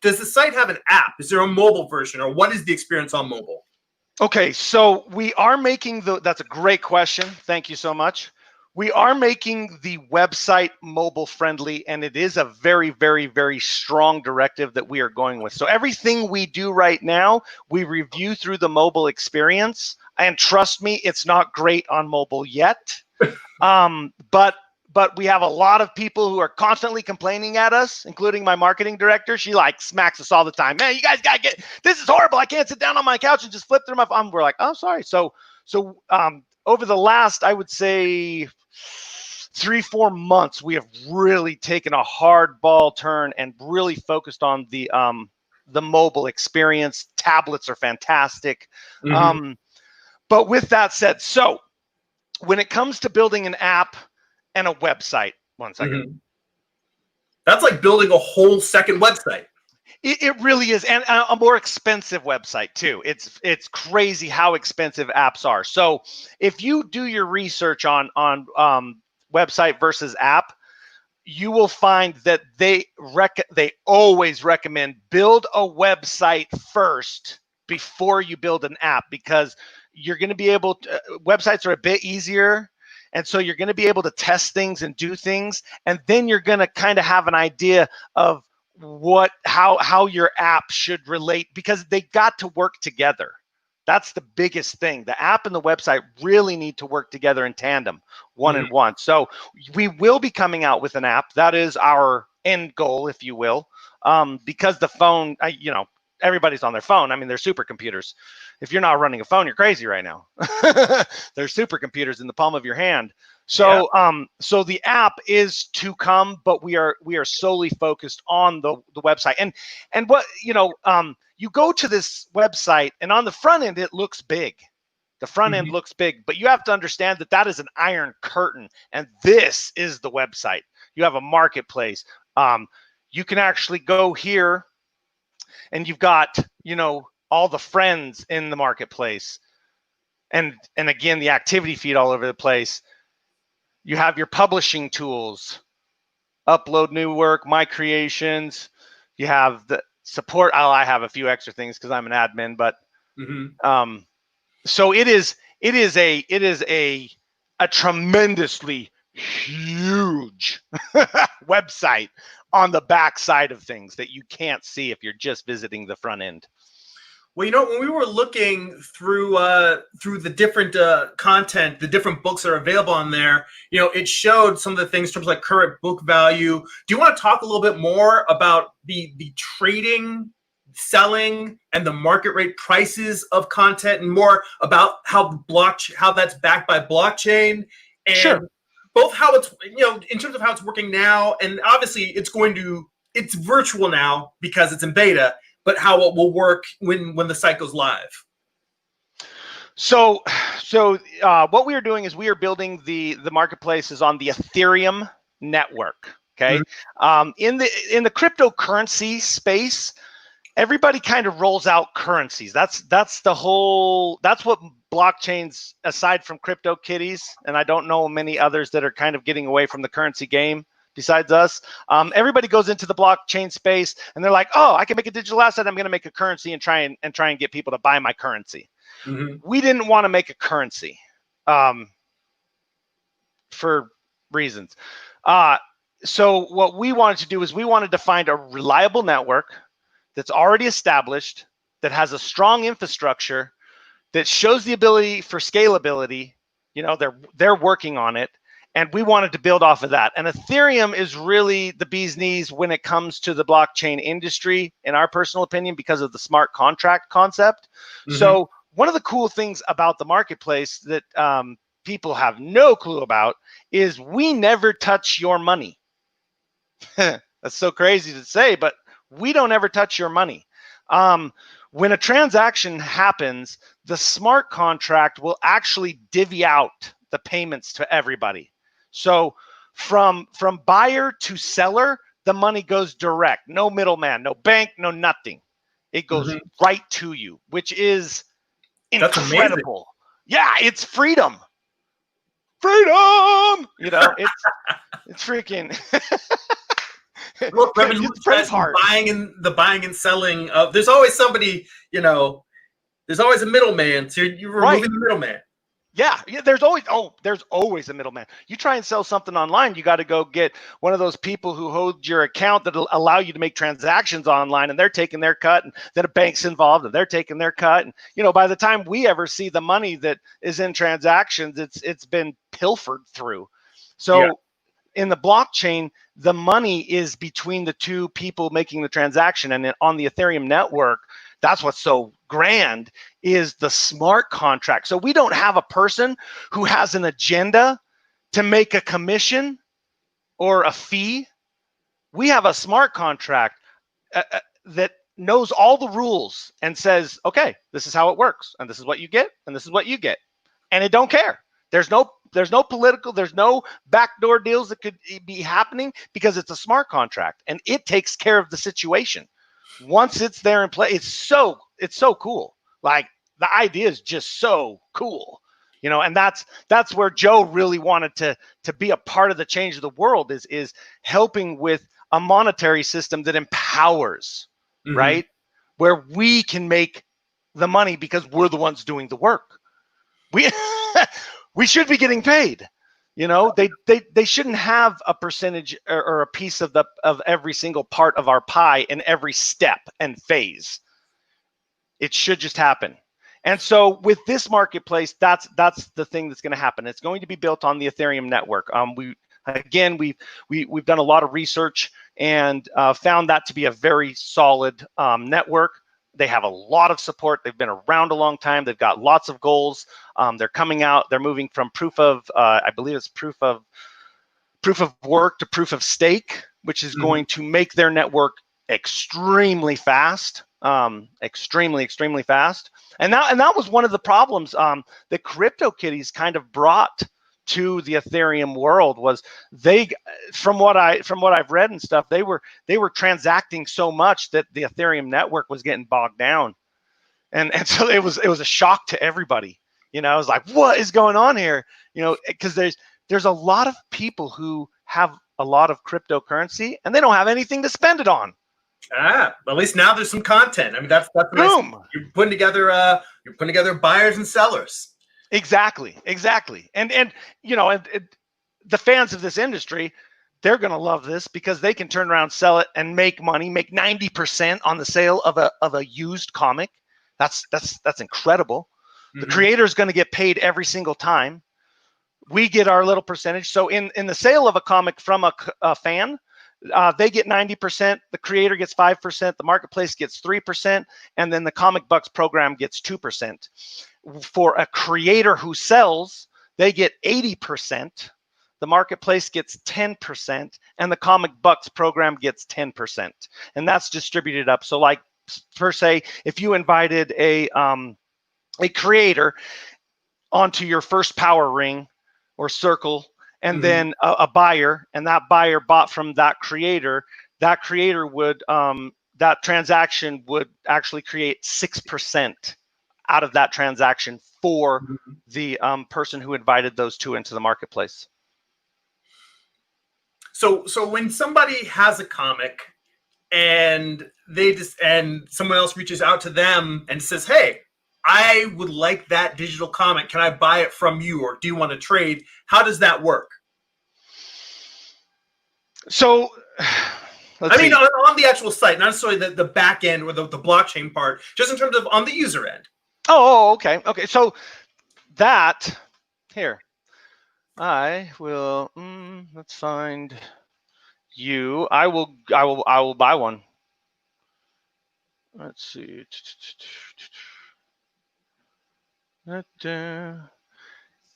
does the site have an app? Is there a mobile version, or what is the experience on mobile? Okay, so we are making that's a great question. Thank you so much. We are making the website mobile friendly, and it is a very, very, very strong directive that we are going with. So everything we do right now, we review through the mobile experience. And trust me, it's not great on mobile yet. But we have a lot of people who are constantly complaining at us, including my marketing director. She like smacks us all the time. Man, you guys gotta this is horrible. I can't sit down on my couch and just flip through my phone. We're like, oh, sorry. So over the last, I would say 3-4 months, we have really taken a hard ball turn and really focused on the mobile experience. Tablets are fantastic. But with that said, so when it comes to building an app and a website, one second. That's like building a whole second website. It really is, and a more expensive website too. It's crazy how expensive apps are. So if you do your research on website versus app, you will find that they always recommend build a website first before you build an app, because you're going to be able to, websites are a bit easier. And so you're going to be able to test things and do things, and then you're going to kind of have an idea of how your app should relate, because they got to work together. That's the biggest thing. The app and the website really need to work together in tandem, one and one. So we will be coming out with an app. That is our end goal, if you will, because the phone, everybody's on their phone. I mean, they're supercomputers. If you're not running a phone, you're crazy right now. There's supercomputers in the palm of your hand. So, so the app is to come, but we are solely focused on the website. And what, you go to this website, and on the front end, it looks big. The front end looks big, but you have to understand that that is an iron curtain, and this is the website. You have a marketplace. You can actually go here, and you've got, all the friends in the marketplace, and again, the activity feed all over the place. You have your publishing tools, upload new work, my creations. You have the support. I have a few extra things because I'm an admin, but so it is a tremendously huge website on the back side of things that you can't see if you're just visiting the front end. Well, you know, when we were looking through the different content, the different books that are available on there, you know, it showed some of the things in terms of like current book value. Do you want to talk a little bit more about the trading, selling, and the market rate prices of content, and more about how that's backed by blockchain, and Sure. both how it's, you know, in terms of how it's working now, and obviously it's virtual now because it's in beta, but how it will work when the site goes live. So what we are doing is we are building the marketplaces on the Ethereum network. Okay. In the cryptocurrency space, everybody kind of rolls out currencies. That's what blockchains, aside from CryptoKitties, and I don't know many others that are kind of getting away from the currency game besides us. Everybody goes into the blockchain space and they're like, oh, I can make a digital asset. I'm going to make a currency and try and get people to buy my currency. We didn't want to make a currency for reasons. So what we wanted to do is we wanted to find a reliable network that's already established, that has a strong infrastructure, that shows the ability for scalability. You know, they're working on it, and we wanted to build off of that. And Ethereum is really the bee's knees when it comes to the blockchain industry, in our personal opinion, because of the smart contract concept. So one of the cool things about the marketplace that people have no clue about is we never touch your money. That's so crazy to say, but we don't ever touch your money. When a transaction happens, the smart contract will actually divvy out the payments to everybody. So from buyer to seller, the money goes direct. No middleman, no bank, no nothing. It goes right to you, which is incredible. Yeah, it's freedom. Freedom! You know, it's freaking... Look, buying and selling. There's always somebody, you know, there's always a middleman. So you're removing the middleman. Yeah, there's always a middleman. You try and sell something online, you got to go get one of those people who hold your account that'll allow you to make transactions online, and they're taking their cut, and then a bank's involved and they're taking their cut. And, you know, by the time we ever see the money that is in transactions, it's been pilfered through. So in the blockchain, the money is between the two people making the transaction. And on the Ethereum network, that's what's so grand, is the smart contract. So we don't have a person who has an agenda to make a commission or a fee. We have a smart contract that knows all the rules and says, okay, this is how it works, and this is what you get, and this is what you get. And it don't care. There's no political, there's no backdoor deals that could be happening, because it's a smart contract and it takes care of the situation. Once it's there in play, it's so cool. Like, the idea is just so cool, you know, and that's where Joe really wanted to be a part of the change of the world, is helping with a monetary system that empowers, right? Where we can make the money because we're the ones doing the work. We should be getting paid. You know, they shouldn't have a percentage or a piece of every single part of our pie in every step and phase. It should just happen. And so with this marketplace, that's the thing that's going to happen. It's going to be built on the Ethereum network. We've done a lot of research and found that to be a very solid network. They have a lot of support. They've been around a long time. They've got lots of goals. They're coming out. They're moving from proof of, I believe it's proof of work to proof of stake, which is going to make their network extremely fast, extremely fast. And that was one of the problems that CryptoKitties kind of brought to the Ethereum world, was from what I've read and stuff, they were transacting so much that the Ethereum network was getting bogged down. and so it was a shock to everybody. I was like, what is going on here? Because there's a lot of people who have a lot of cryptocurrency and they don't have anything to spend it on. At least now there's some content. I mean, that's nice. Boom. You're putting together buyers and sellers. Exactly. And the fans of this industry, they're going to love this because they can turn around, sell it, and make money, make 90% on the sale of a used comic. That's incredible. The creator is going to get paid every single time. We get our little percentage. So in the sale of a comic from a fan, they get 90%, the creator gets 5%, the marketplace gets 3%, and then the ComicBucks program gets 2%. For a creator who sells, they get 80%, the marketplace gets 10%, and the ComicBucks program gets 10%. And that's distributed up. So like, per se, if you invited a creator onto your first power ring or circle, and then a buyer, and that buyer bought from that creator would, that transaction would actually create 6% out of that transaction for the person who invited those two into the marketplace. So when somebody has a comic and someone else reaches out to them and says, hey, I would like that digital comic. Can I buy it from you, or do you want to trade? How does that work? So, on the actual site, not necessarily the back end or the blockchain part, just in terms of on the user end. Oh, okay. So that here, I will. Let's find you. I will buy one. Let's see.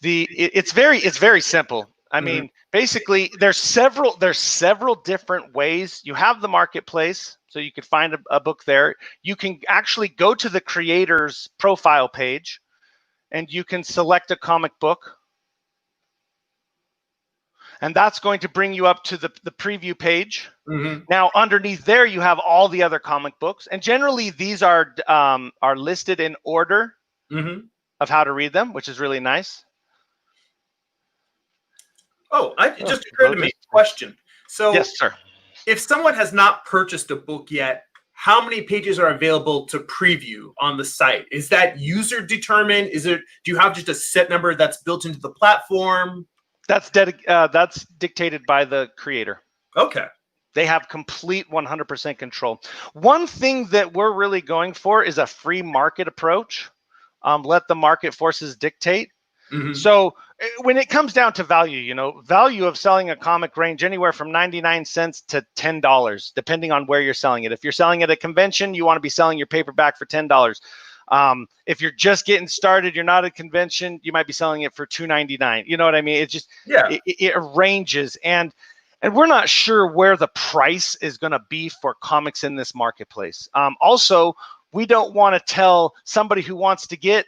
It's very simple. I mean, basically, there's several different ways. You have the marketplace, so you could find a book there. You can actually go to the creator's profile page, and you can select a comic book, and that's going to bring you up to the preview page. Now, underneath there, you have all the other comic books, and generally these are listed in order of how to read them, which is really nice. It just occurred to me a question. So, yes, sir. If someone has not purchased a book yet, how many pages are available to preview on the site? Is that user determined? Do you have just a set number that's built into the platform? That's dictated by the creator. Okay. They have complete 100% control. One thing that we're really going for is a free market approach. Let the market forces dictate. So when it comes down to value, value of selling a comic range anywhere from 99 cents to $10, depending on where you're selling it. If you're selling at a convention, you want to be selling your paperback for $10. If you're just getting started, you're not at a convention, you might be selling it for $2.99. You know what I mean? It's just, it ranges. And we're not sure where the price is going to be for comics in this marketplace. Also, we don't want to tell somebody who wants to get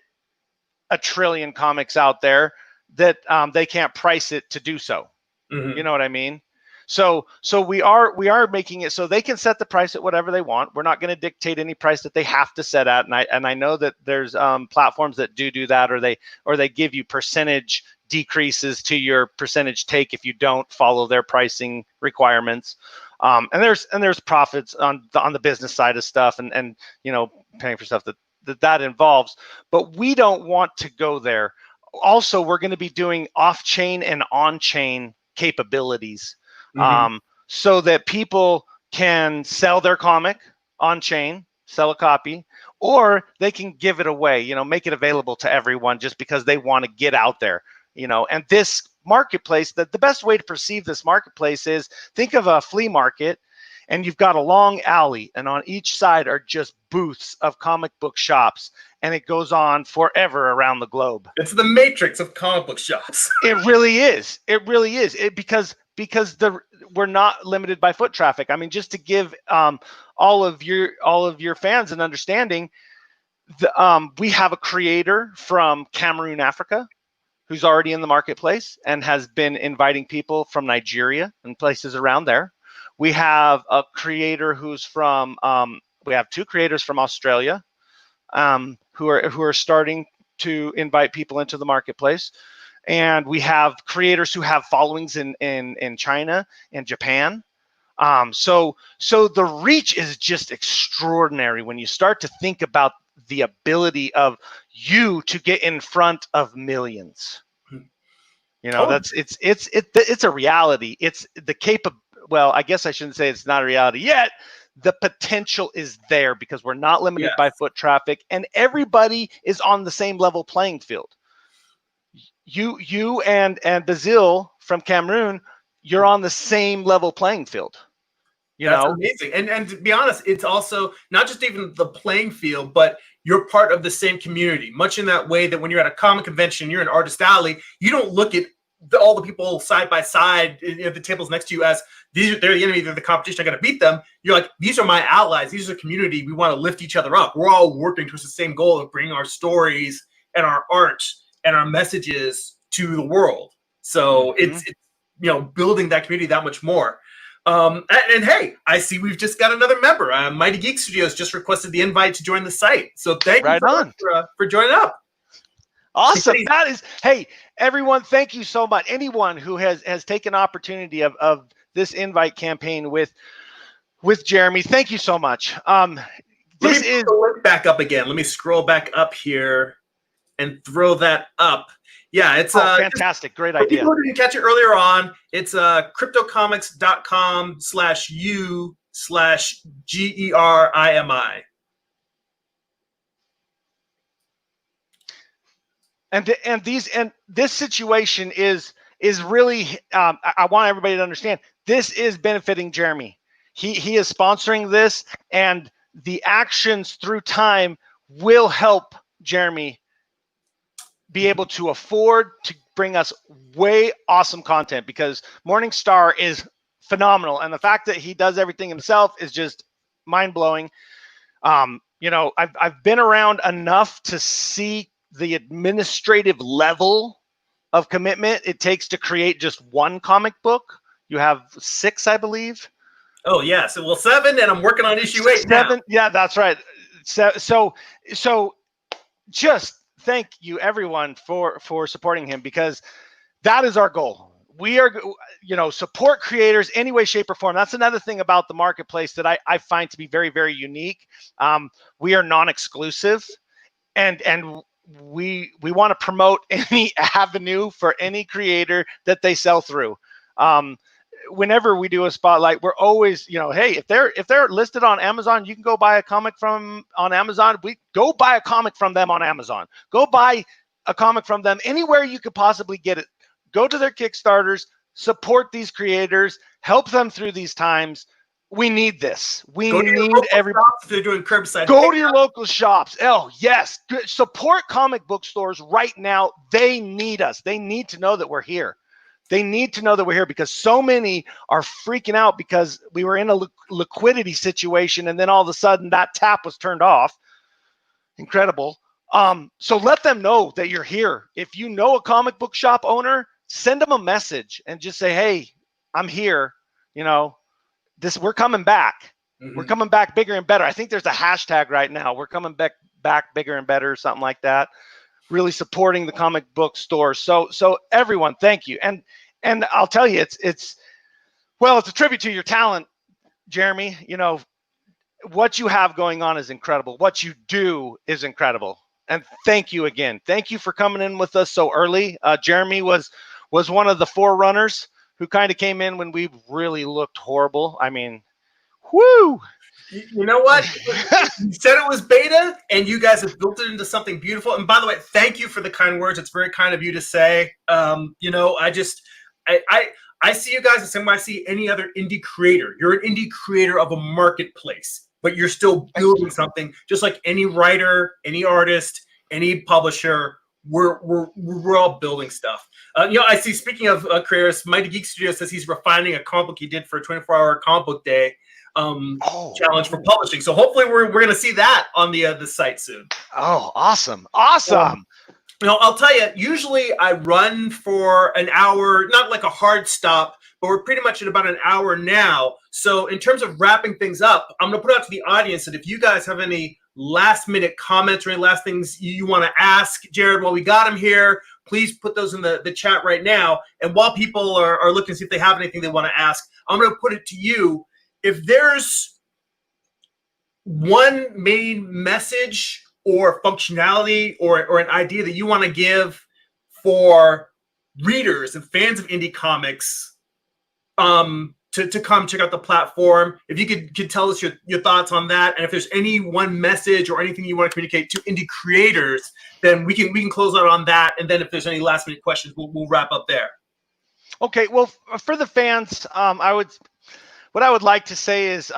a trillion comics out there that they can't price it to do so. You know what I mean? So we are making it so they can set the price at whatever they want. We're not going to dictate any price that they have to set at. And I know that there's platforms that do that, or they give you percentage decreases to your percentage take if you don't follow their pricing requirements. And there's profits on the business side of stuff, and paying for stuff that involves. But we don't want to go there. Also, we're going to be doing off-chain and on-chain capabilities. So that people can sell their comic on chain, sell a copy, or they can give it away, make it available to everyone just because they want to get out there, and this marketplace, the best way to perceive this marketplace is, think of a flea market, and you've got a long alley, and on each side are just booths of comic book shops, and it goes on forever around the globe. It's the matrix of comic book shops. It really is. Because we're not limited by foot traffic. I mean, just to give all of your fans an understanding, we have a creator from Cameroon, Africa, who's already in the marketplace and has been inviting people from Nigeria and places around there. We have a creator who's from. We have two creators from Australia. who are starting to invite people into the marketplace. And we have creators who have followings in China and Japan. So the reach is just extraordinary when you start to think about the ability of you to get in front of millions. You know, it's a reality. It's the well, I guess I shouldn't say it's not a reality yet. The potential is there because we're not limited by foot traffic, and everybody is on the same level playing field. You and Bazil from Cameroon, you're on the same level playing field. That's amazing. And to be honest, it's also not just even the playing field, but you're part of the same community, much in that way that when you're at a comic convention, you're in Artist Alley, you don't look at all the people side by side at the tables next to you as they're the enemy, they're the competition, I got to beat them. You're like, these are my allies. These are the community. We want to lift each other up. We're all working towards the same goal of bringing our stories and our art and our messages to the world. So it's building that community that much more. And hey, I see we've just got another member. Mighty Geek Studios just requested the invite to join the site. So thank you for joining up. Awesome. That is, hey, everyone, thank you so much. Anyone who has taken opportunity of this invite campaign with Jeremy, thank you so much. This is the link back up again. Let me scroll back up here and throw that up. Yeah, it's fantastic. Great idea. People who didn't catch it earlier on, it's CryptoComics.com/u/GERIMI. And this situation is really I want everybody to understand this is benefiting Jeremy. He is sponsoring this, and the actions through time will help Jeremy be able to afford to bring us way awesome content, because Morningstar is phenomenal, and the fact that he does everything himself is just mind-blowing. I've been around enough to see the administrative level of commitment it takes to create just one comic book. You have 6, I believe. Oh yeah, so 7, and I'm working on issue 8 now. 7, yeah, that's right. So just thank you everyone for supporting him, because that is our goal. We are, support creators any way, shape, or form. That's another thing about the marketplace that I find to be very, very unique. We are non-exclusive, and we want to promote any avenue for any creator that they sell through. Whenever we do a spotlight, we're always, hey, if they're listed on Amazon, you can go buy a comic on Amazon. We go buy a comic from them on Amazon. Go buy a comic from them anywhere you could possibly get it. Go to their Kickstarters, support these creators, help them through these times. We need this. We need everybody. They're doing curbside. Go to your local shops. Oh, yes. Support comic book stores right now. They need us. They need to know that we're here. They need to know that we're here, because so many are freaking out because we were in a liquidity situation, and then all of a sudden that tap was turned off. Incredible. So let them know that you're here. If you know a comic book shop owner, send them a message and just say, hey, I'm here. We're coming back. We're coming back bigger and better. I think there's a hashtag right now. We're coming back bigger and better, something like that. Really supporting the comic book stores. So everyone, thank you. And I'll tell you, it's a tribute to your talent, Jeremy. What you have going on is incredible. What you do is incredible. And thank you again. Thank you for coming in with us so early. Jeremy was one of the forerunners who kind of came in when we really looked horrible. I mean, whoo! You know what? You said it was beta, and you guys have built it into something beautiful. And by the way, thank you for the kind words. It's very kind of you to say. I see you guys the same way I see any other indie creator. You're an indie creator of a marketplace, but you're still building something, just like any writer, any artist, any publisher. We're all building stuff. I see, speaking of creators, Mighty Geek Studio says he's refining a comic book he did for a 24-hour comic book day challenge for publishing. So hopefully we're going to see that on the site soon. Oh, awesome. I'll tell you, usually I run for an hour, not like a hard stop, but we're pretty much at about an hour now. So in terms of wrapping things up, I'm going to put out to the audience that if you guys have any last minute comments or any last things you want to ask Jared while we got him here, please put those in the chat right now. And while people are looking to see if they have anything they want to ask, I'm going to put it to you. If there's one main message or functionality or an idea that you want to give for readers and fans of indie comics, to come check out the platform, if you could tell us your thoughts on that, and if there's any one message or anything you want to communicate to indie creators, then we can close out on that, and then if there's any last minute questions, we'll wrap up there. Okay, well, for the fans, what I would like to say is,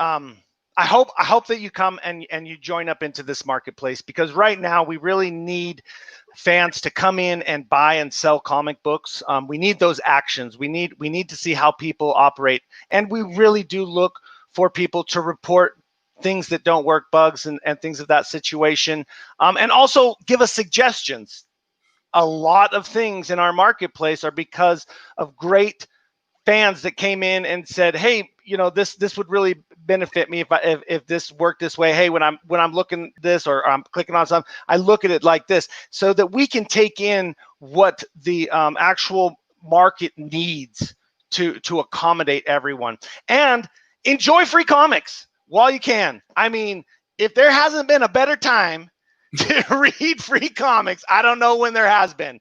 I hope that you come and you join up into this marketplace, because right now we really need fans to come in and buy and sell comic books. We need those actions. We need to see how people operate, and we really do look for people to report things that don't work, bugs and things of that situation, and also give us suggestions. A lot of things in our marketplace are because of great fans that came in and said, hey, you know, this would really benefit me if this worked this way. Hey, when I'm looking at this or I'm clicking on something, I look at it like this, so that we can take in what the actual market needs to accommodate everyone, and enjoy free comics while you can. I mean, if there hasn't been a better time to read free comics, I don't know when there has been.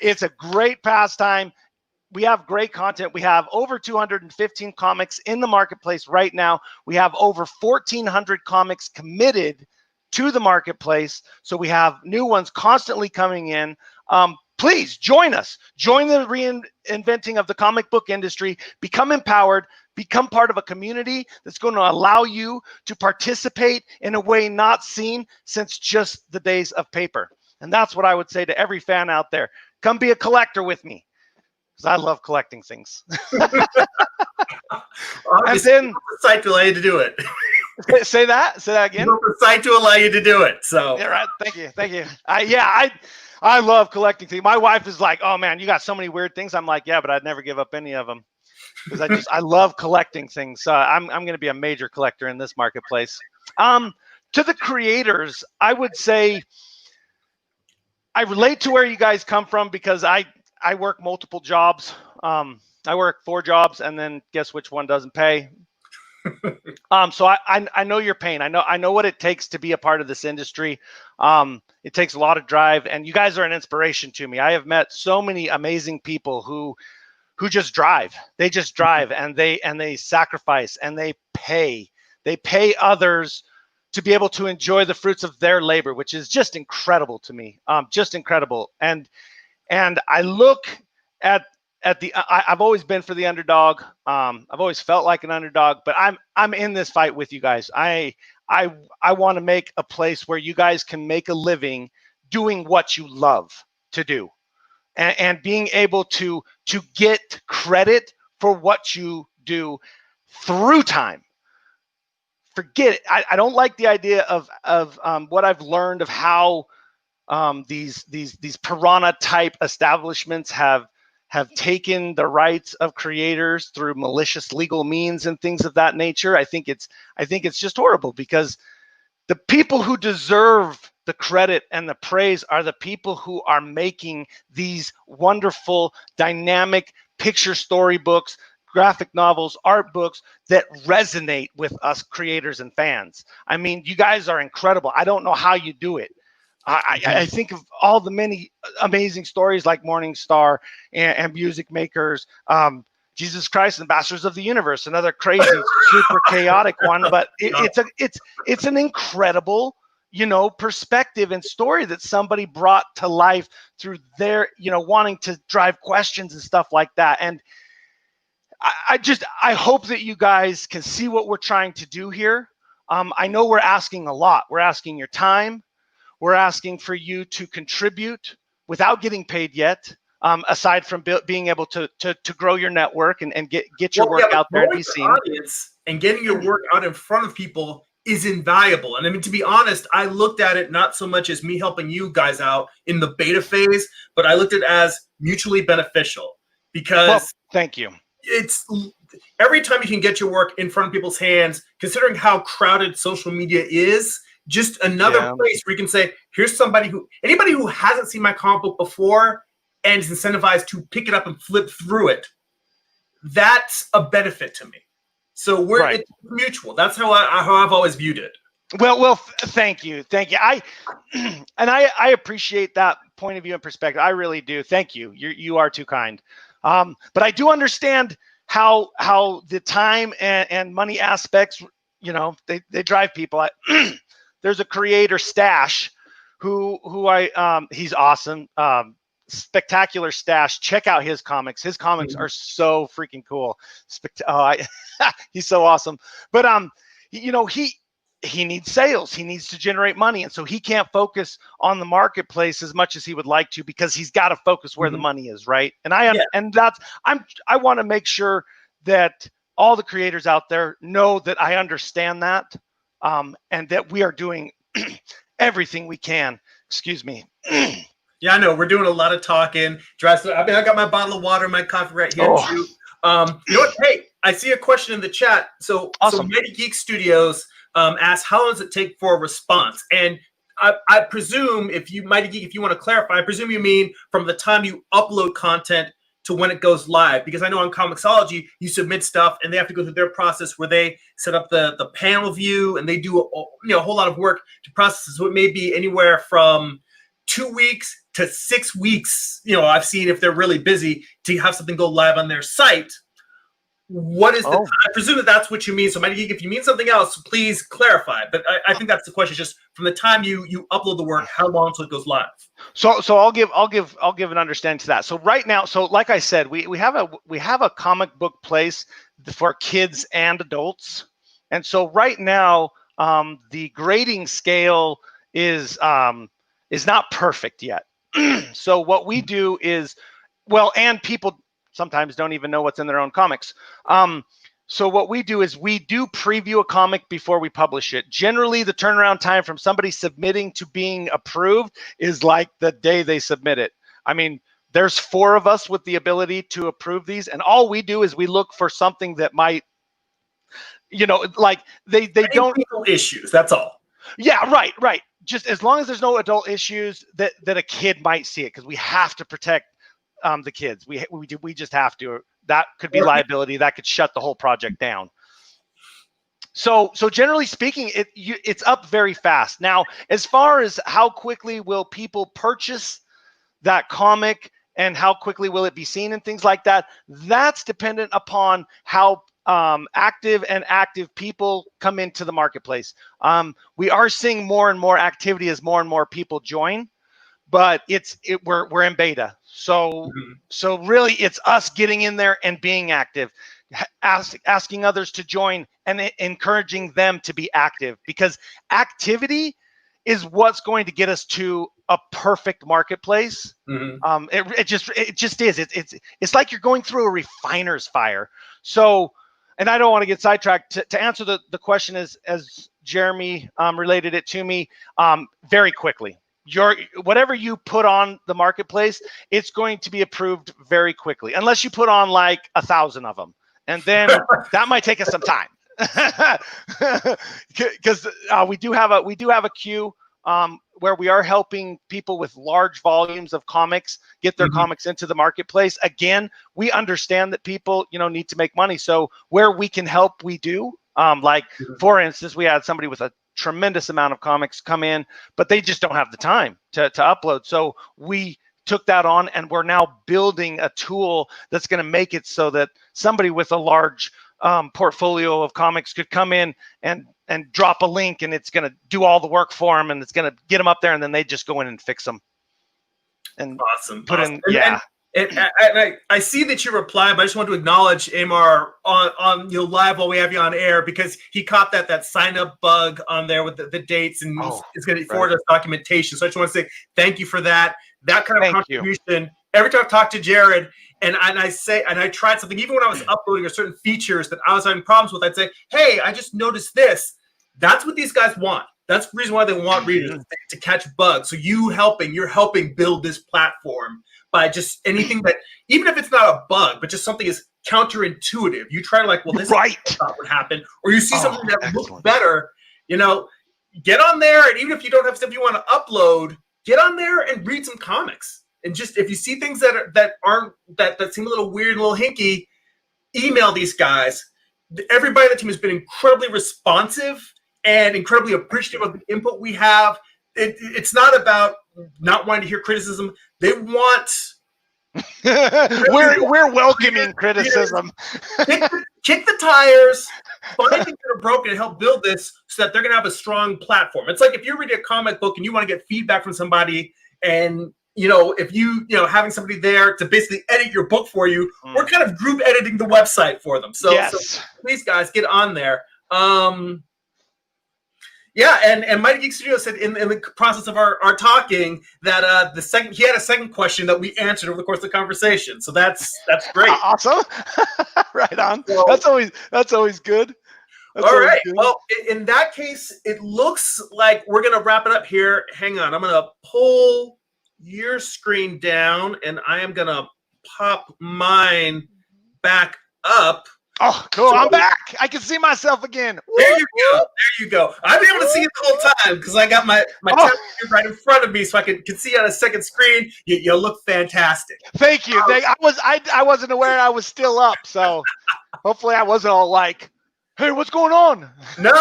It's a great pastime. We have great content. We have over 215 comics in the marketplace right now. We have over 1,400 comics committed to the marketplace. So we have new ones constantly coming in. Please join us. Join the reinventing of the comic book industry. Become empowered. Become part of a community that's going to allow you to participate in a way not seen since just the days of paper. And that's what I would say to every fan out there. Come be a collector with me, because I love collecting things. And then the site to allow you to do it. Say that again. The site to allow you to do it. So yeah, right. Thank you. I love collecting things. My wife is like, oh man, you got so many weird things. I'm like, yeah, but I'd never give up any of them, because I love collecting things. So I'm going to be a major collector in this marketplace. To the creators, I would say I relate to where you guys come from, because I work multiple jobs. I work 4 jobs, and then guess which one doesn't pay? So I know your pain. I know what it takes to be a part of this industry. It takes a lot of drive, and you guys are an inspiration to me. I have met so many amazing people who just drive. They just drive, and they sacrifice, and they pay others to be able to enjoy the fruits of their labor, which is just incredible to me. Just incredible. And I look at I've always been for the underdog. I've always felt like an underdog, but I'm in this fight with you guys. I want to make a place where you guys can make a living doing what you love to do, and being able to get credit for what you do through time. Forget it. I don't like the idea of what I've learned of how these piranha type establishments have taken the rights of creators through malicious legal means and things of that nature. I think it's just horrible, because the people who deserve the credit and the praise are the people who are making these wonderful, dynamic picture storybooks, graphic novels, art books that resonate with us creators and fans. I mean, you guys are incredible. I don't know how you do it. I think of all the many amazing stories like Morning Star and Music Makers, Jesus Christ, Ambassadors of the Universe, another crazy, super chaotic one. But it's an incredible, perspective and story that somebody brought to life through their, wanting to drive questions and stuff like that. And I hope that you guys can see what we're trying to do here. I know we're asking a lot. We're asking your time. We're asking for you to contribute without getting paid yet, aside from being able to grow your network and get your work out there and be seen. And getting your work out in front of people is invaluable. And I mean, to be honest, I looked at it not so much as me helping you guys out in the beta phase, but I looked at it as mutually beneficial, because thank you. It's every time you can get your work in front of people's hands, considering how crowded social media is, just another place where you can say, here's anybody who hasn't seen my comic book before and is incentivized to pick it up and flip through it. That's a benefit to me. So it's mutual. That's how I've always viewed it. Well, thank you. I appreciate that point of view and perspective. I really do. Thank you. You are too kind. But I do understand how the time and money aspects, they drive people. There's a creator, Stash, who he's awesome. Spectacular Stash. Check out his comics. His comics are so freaking cool. He's so awesome. But he needs sales. He needs to generate money, and so he can't focus on the marketplace as much as he would like to because he's got to focus where the money is, right? And I want to make sure that all the creators out there know that I understand that, and that we are doing everything we can. Excuse me. Yeah, I know we're doing a lot of talking. I got my bottle of water, my coffee right here too. You know what? Hey, I see a question in the chat. So Mighty Geek Studios asks, how long does it take for a response? And I presume if you want to clarify, I presume you mean from the time you upload content to when it goes live, because I know on Comixology you submit stuff and they have to go through their process where they set up the panel view and they do a whole lot of work to process it. So it may be anywhere from 2 weeks to 6 weeks. I've seen if they're really busy to have something go live on their site. What is I presume that's what you mean. So Mighty Geek, if you mean something else, please clarify. But I think that's the question. Just from the time you upload the work, how long until it goes live? So I'll give an understanding to that. So right now, like I said, we have a comic book place for kids and adults. And so right now, the grading scale is not perfect yet. So what we do is, and people sometimes don't even know what's in their own comics. So what we do is we do preview a comic before we publish it. Generally, the turnaround time from somebody submitting to being approved is like the day they submit it. I mean, there's 4 of us with the ability to approve these, and all we do is we look for something that might, like they don't issues. That's all. Yeah, right. Just as long as there's no adult issues that a kid might see it, because we have to protect the kids. We just have to. That could be liability. That could shut the whole project down. So generally speaking, it's up very fast. Now, as far as how quickly will people purchase that comic and how quickly will it be seen and things like that, that's dependent upon how active people come into the marketplace. We are seeing more and more activity as more and more people join, but we're in beta. So really it's us getting in there and being active, asking others to join and encouraging them to be active, because activity is what's going to get us to a perfect marketplace. It just is. It's like you're going through a refiner's fire. So, and I don't want to get sidetracked. To answer the question as Jeremy related it to me, very quickly. Whatever you put on the marketplace, it's going to be approved very quickly, unless you put on like 1,000 of them, and then that might take us some time. Because we do have a queue where we are helping people with large volumes of comics get their comics into the marketplace. Again, we understand that people need to make money, so where we can help, we do. For instance, we had somebody with a tremendous amount of comics come in, but they just don't have the time to upload. So we took that on, and we're now building a tool that's going to make it so that somebody with a large portfolio of comics could come in and drop a link, and it's going to do all the work for them, and it's going to get them up there, and then they just go in and fix them. And put in, yeah. And I see that you replied, but I just want to acknowledge Amar on live while we have you on air, because he caught that sign up bug on there with the dates, and it's going to forward us documentation. So I just want to say thank you for that. That kind of contribution. Every time I've talked to Jared and I tried something, even when I was uploading certain features that I was having problems with, I'd say, hey, I just noticed this. That's what these guys want. That's the reason why they want readers, to catch bugs. So you're helping build this platform by just anything that, even if it's not a bug, but just something is counterintuitive. You try to this is what I thought would happen, or you see something that looks better. get on there, and even if you don't have stuff you want to upload, get on there and read some comics. And just if you see things that seem a little weird, a little hinky, email these guys. Everybody on the team has been incredibly responsive and incredibly appreciative of the input we have. It's not about not wanting to hear criticism. They want. we're welcoming criticism. Kick the tires. Find things that are broken and help build this so that they're going to have a strong platform. It's like if you're reading a comic book and you want to get feedback from somebody, and if you having somebody there to basically edit your book for you, we're kind of group editing the website for them. So please, guys, get on there. Yeah, and Mighty Geek Studio said in the process of our talking that he had a second question that we answered over the course of the conversation. So that's great. Awesome. Right on. So, that's always good. That's all right. Good. Well, in that case, it looks like we're gonna wrap it up here. Hang on, I'm gonna pull your screen down, and I am gonna pop mine back up. Oh, cool. So, I'm back. I can see myself again. There you go. There you go. I've been able to see it the whole time because I got my tablet right in front of me, so I can see on a second screen. You look fantastic. Thank you. I wasn't aware I was still up, so hopefully I wasn't all like, hey, what's going on? No.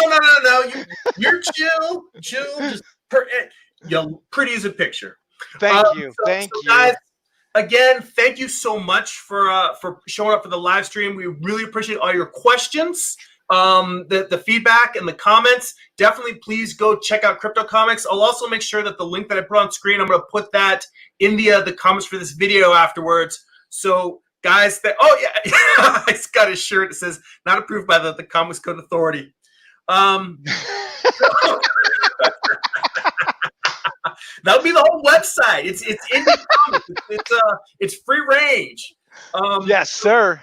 You're chill. Just pretty as a picture. Thank you. Thank you. Guys, again, thank you so much for showing up for the live stream. We really appreciate all your questions, the feedback, and the comments. Definitely, please go check out CryptoComics. I'll also make sure that the link that I put on screen, I'm going to put that in the comments for this video afterwards. So, guys, he's got his shirt. It says, not approved by the Comics Code Authority. That'll be the whole website. It's indie comics. It's free range. Yes, sir.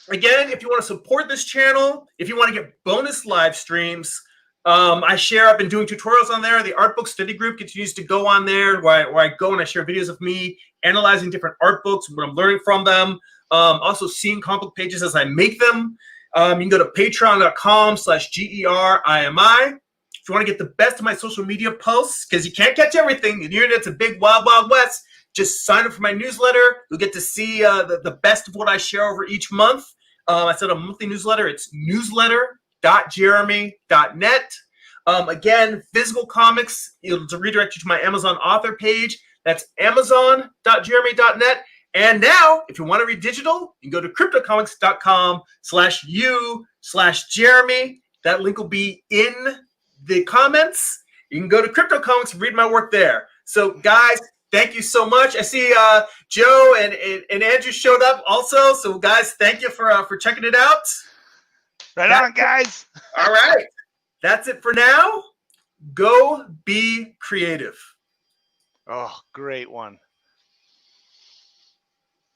Again, if you want to support this channel, if you want to get bonus live streams, I've been doing tutorials on there. The art book study group continues to go on there where I go and I share videos of me analyzing different art books, what I'm learning from them. Also seeing comic book pages as I make them. You can go to patreon.com/GERIMI. If you want to get the best of my social media posts, because you can't catch everything, the internet's a big wild, wild west, just sign up for my newsletter. You'll get to see the best of what I share over each month. I said a monthly newsletter. It's newsletter.jeremy.net. Again, physical comics, it'll redirect you to my Amazon author page. That's amazon.jeremy.net. And now, if you want to read digital, you can go to cryptocomics.com/you/Jeremy. That link will be in the comments. You can go to CryptoComics and read my work there. So, guys, thank you so much. I see Joe and Andrew showed up also. So, guys, thank you for checking it out. Right on, guys. All right. That's it for now. Go be creative. Oh, great one.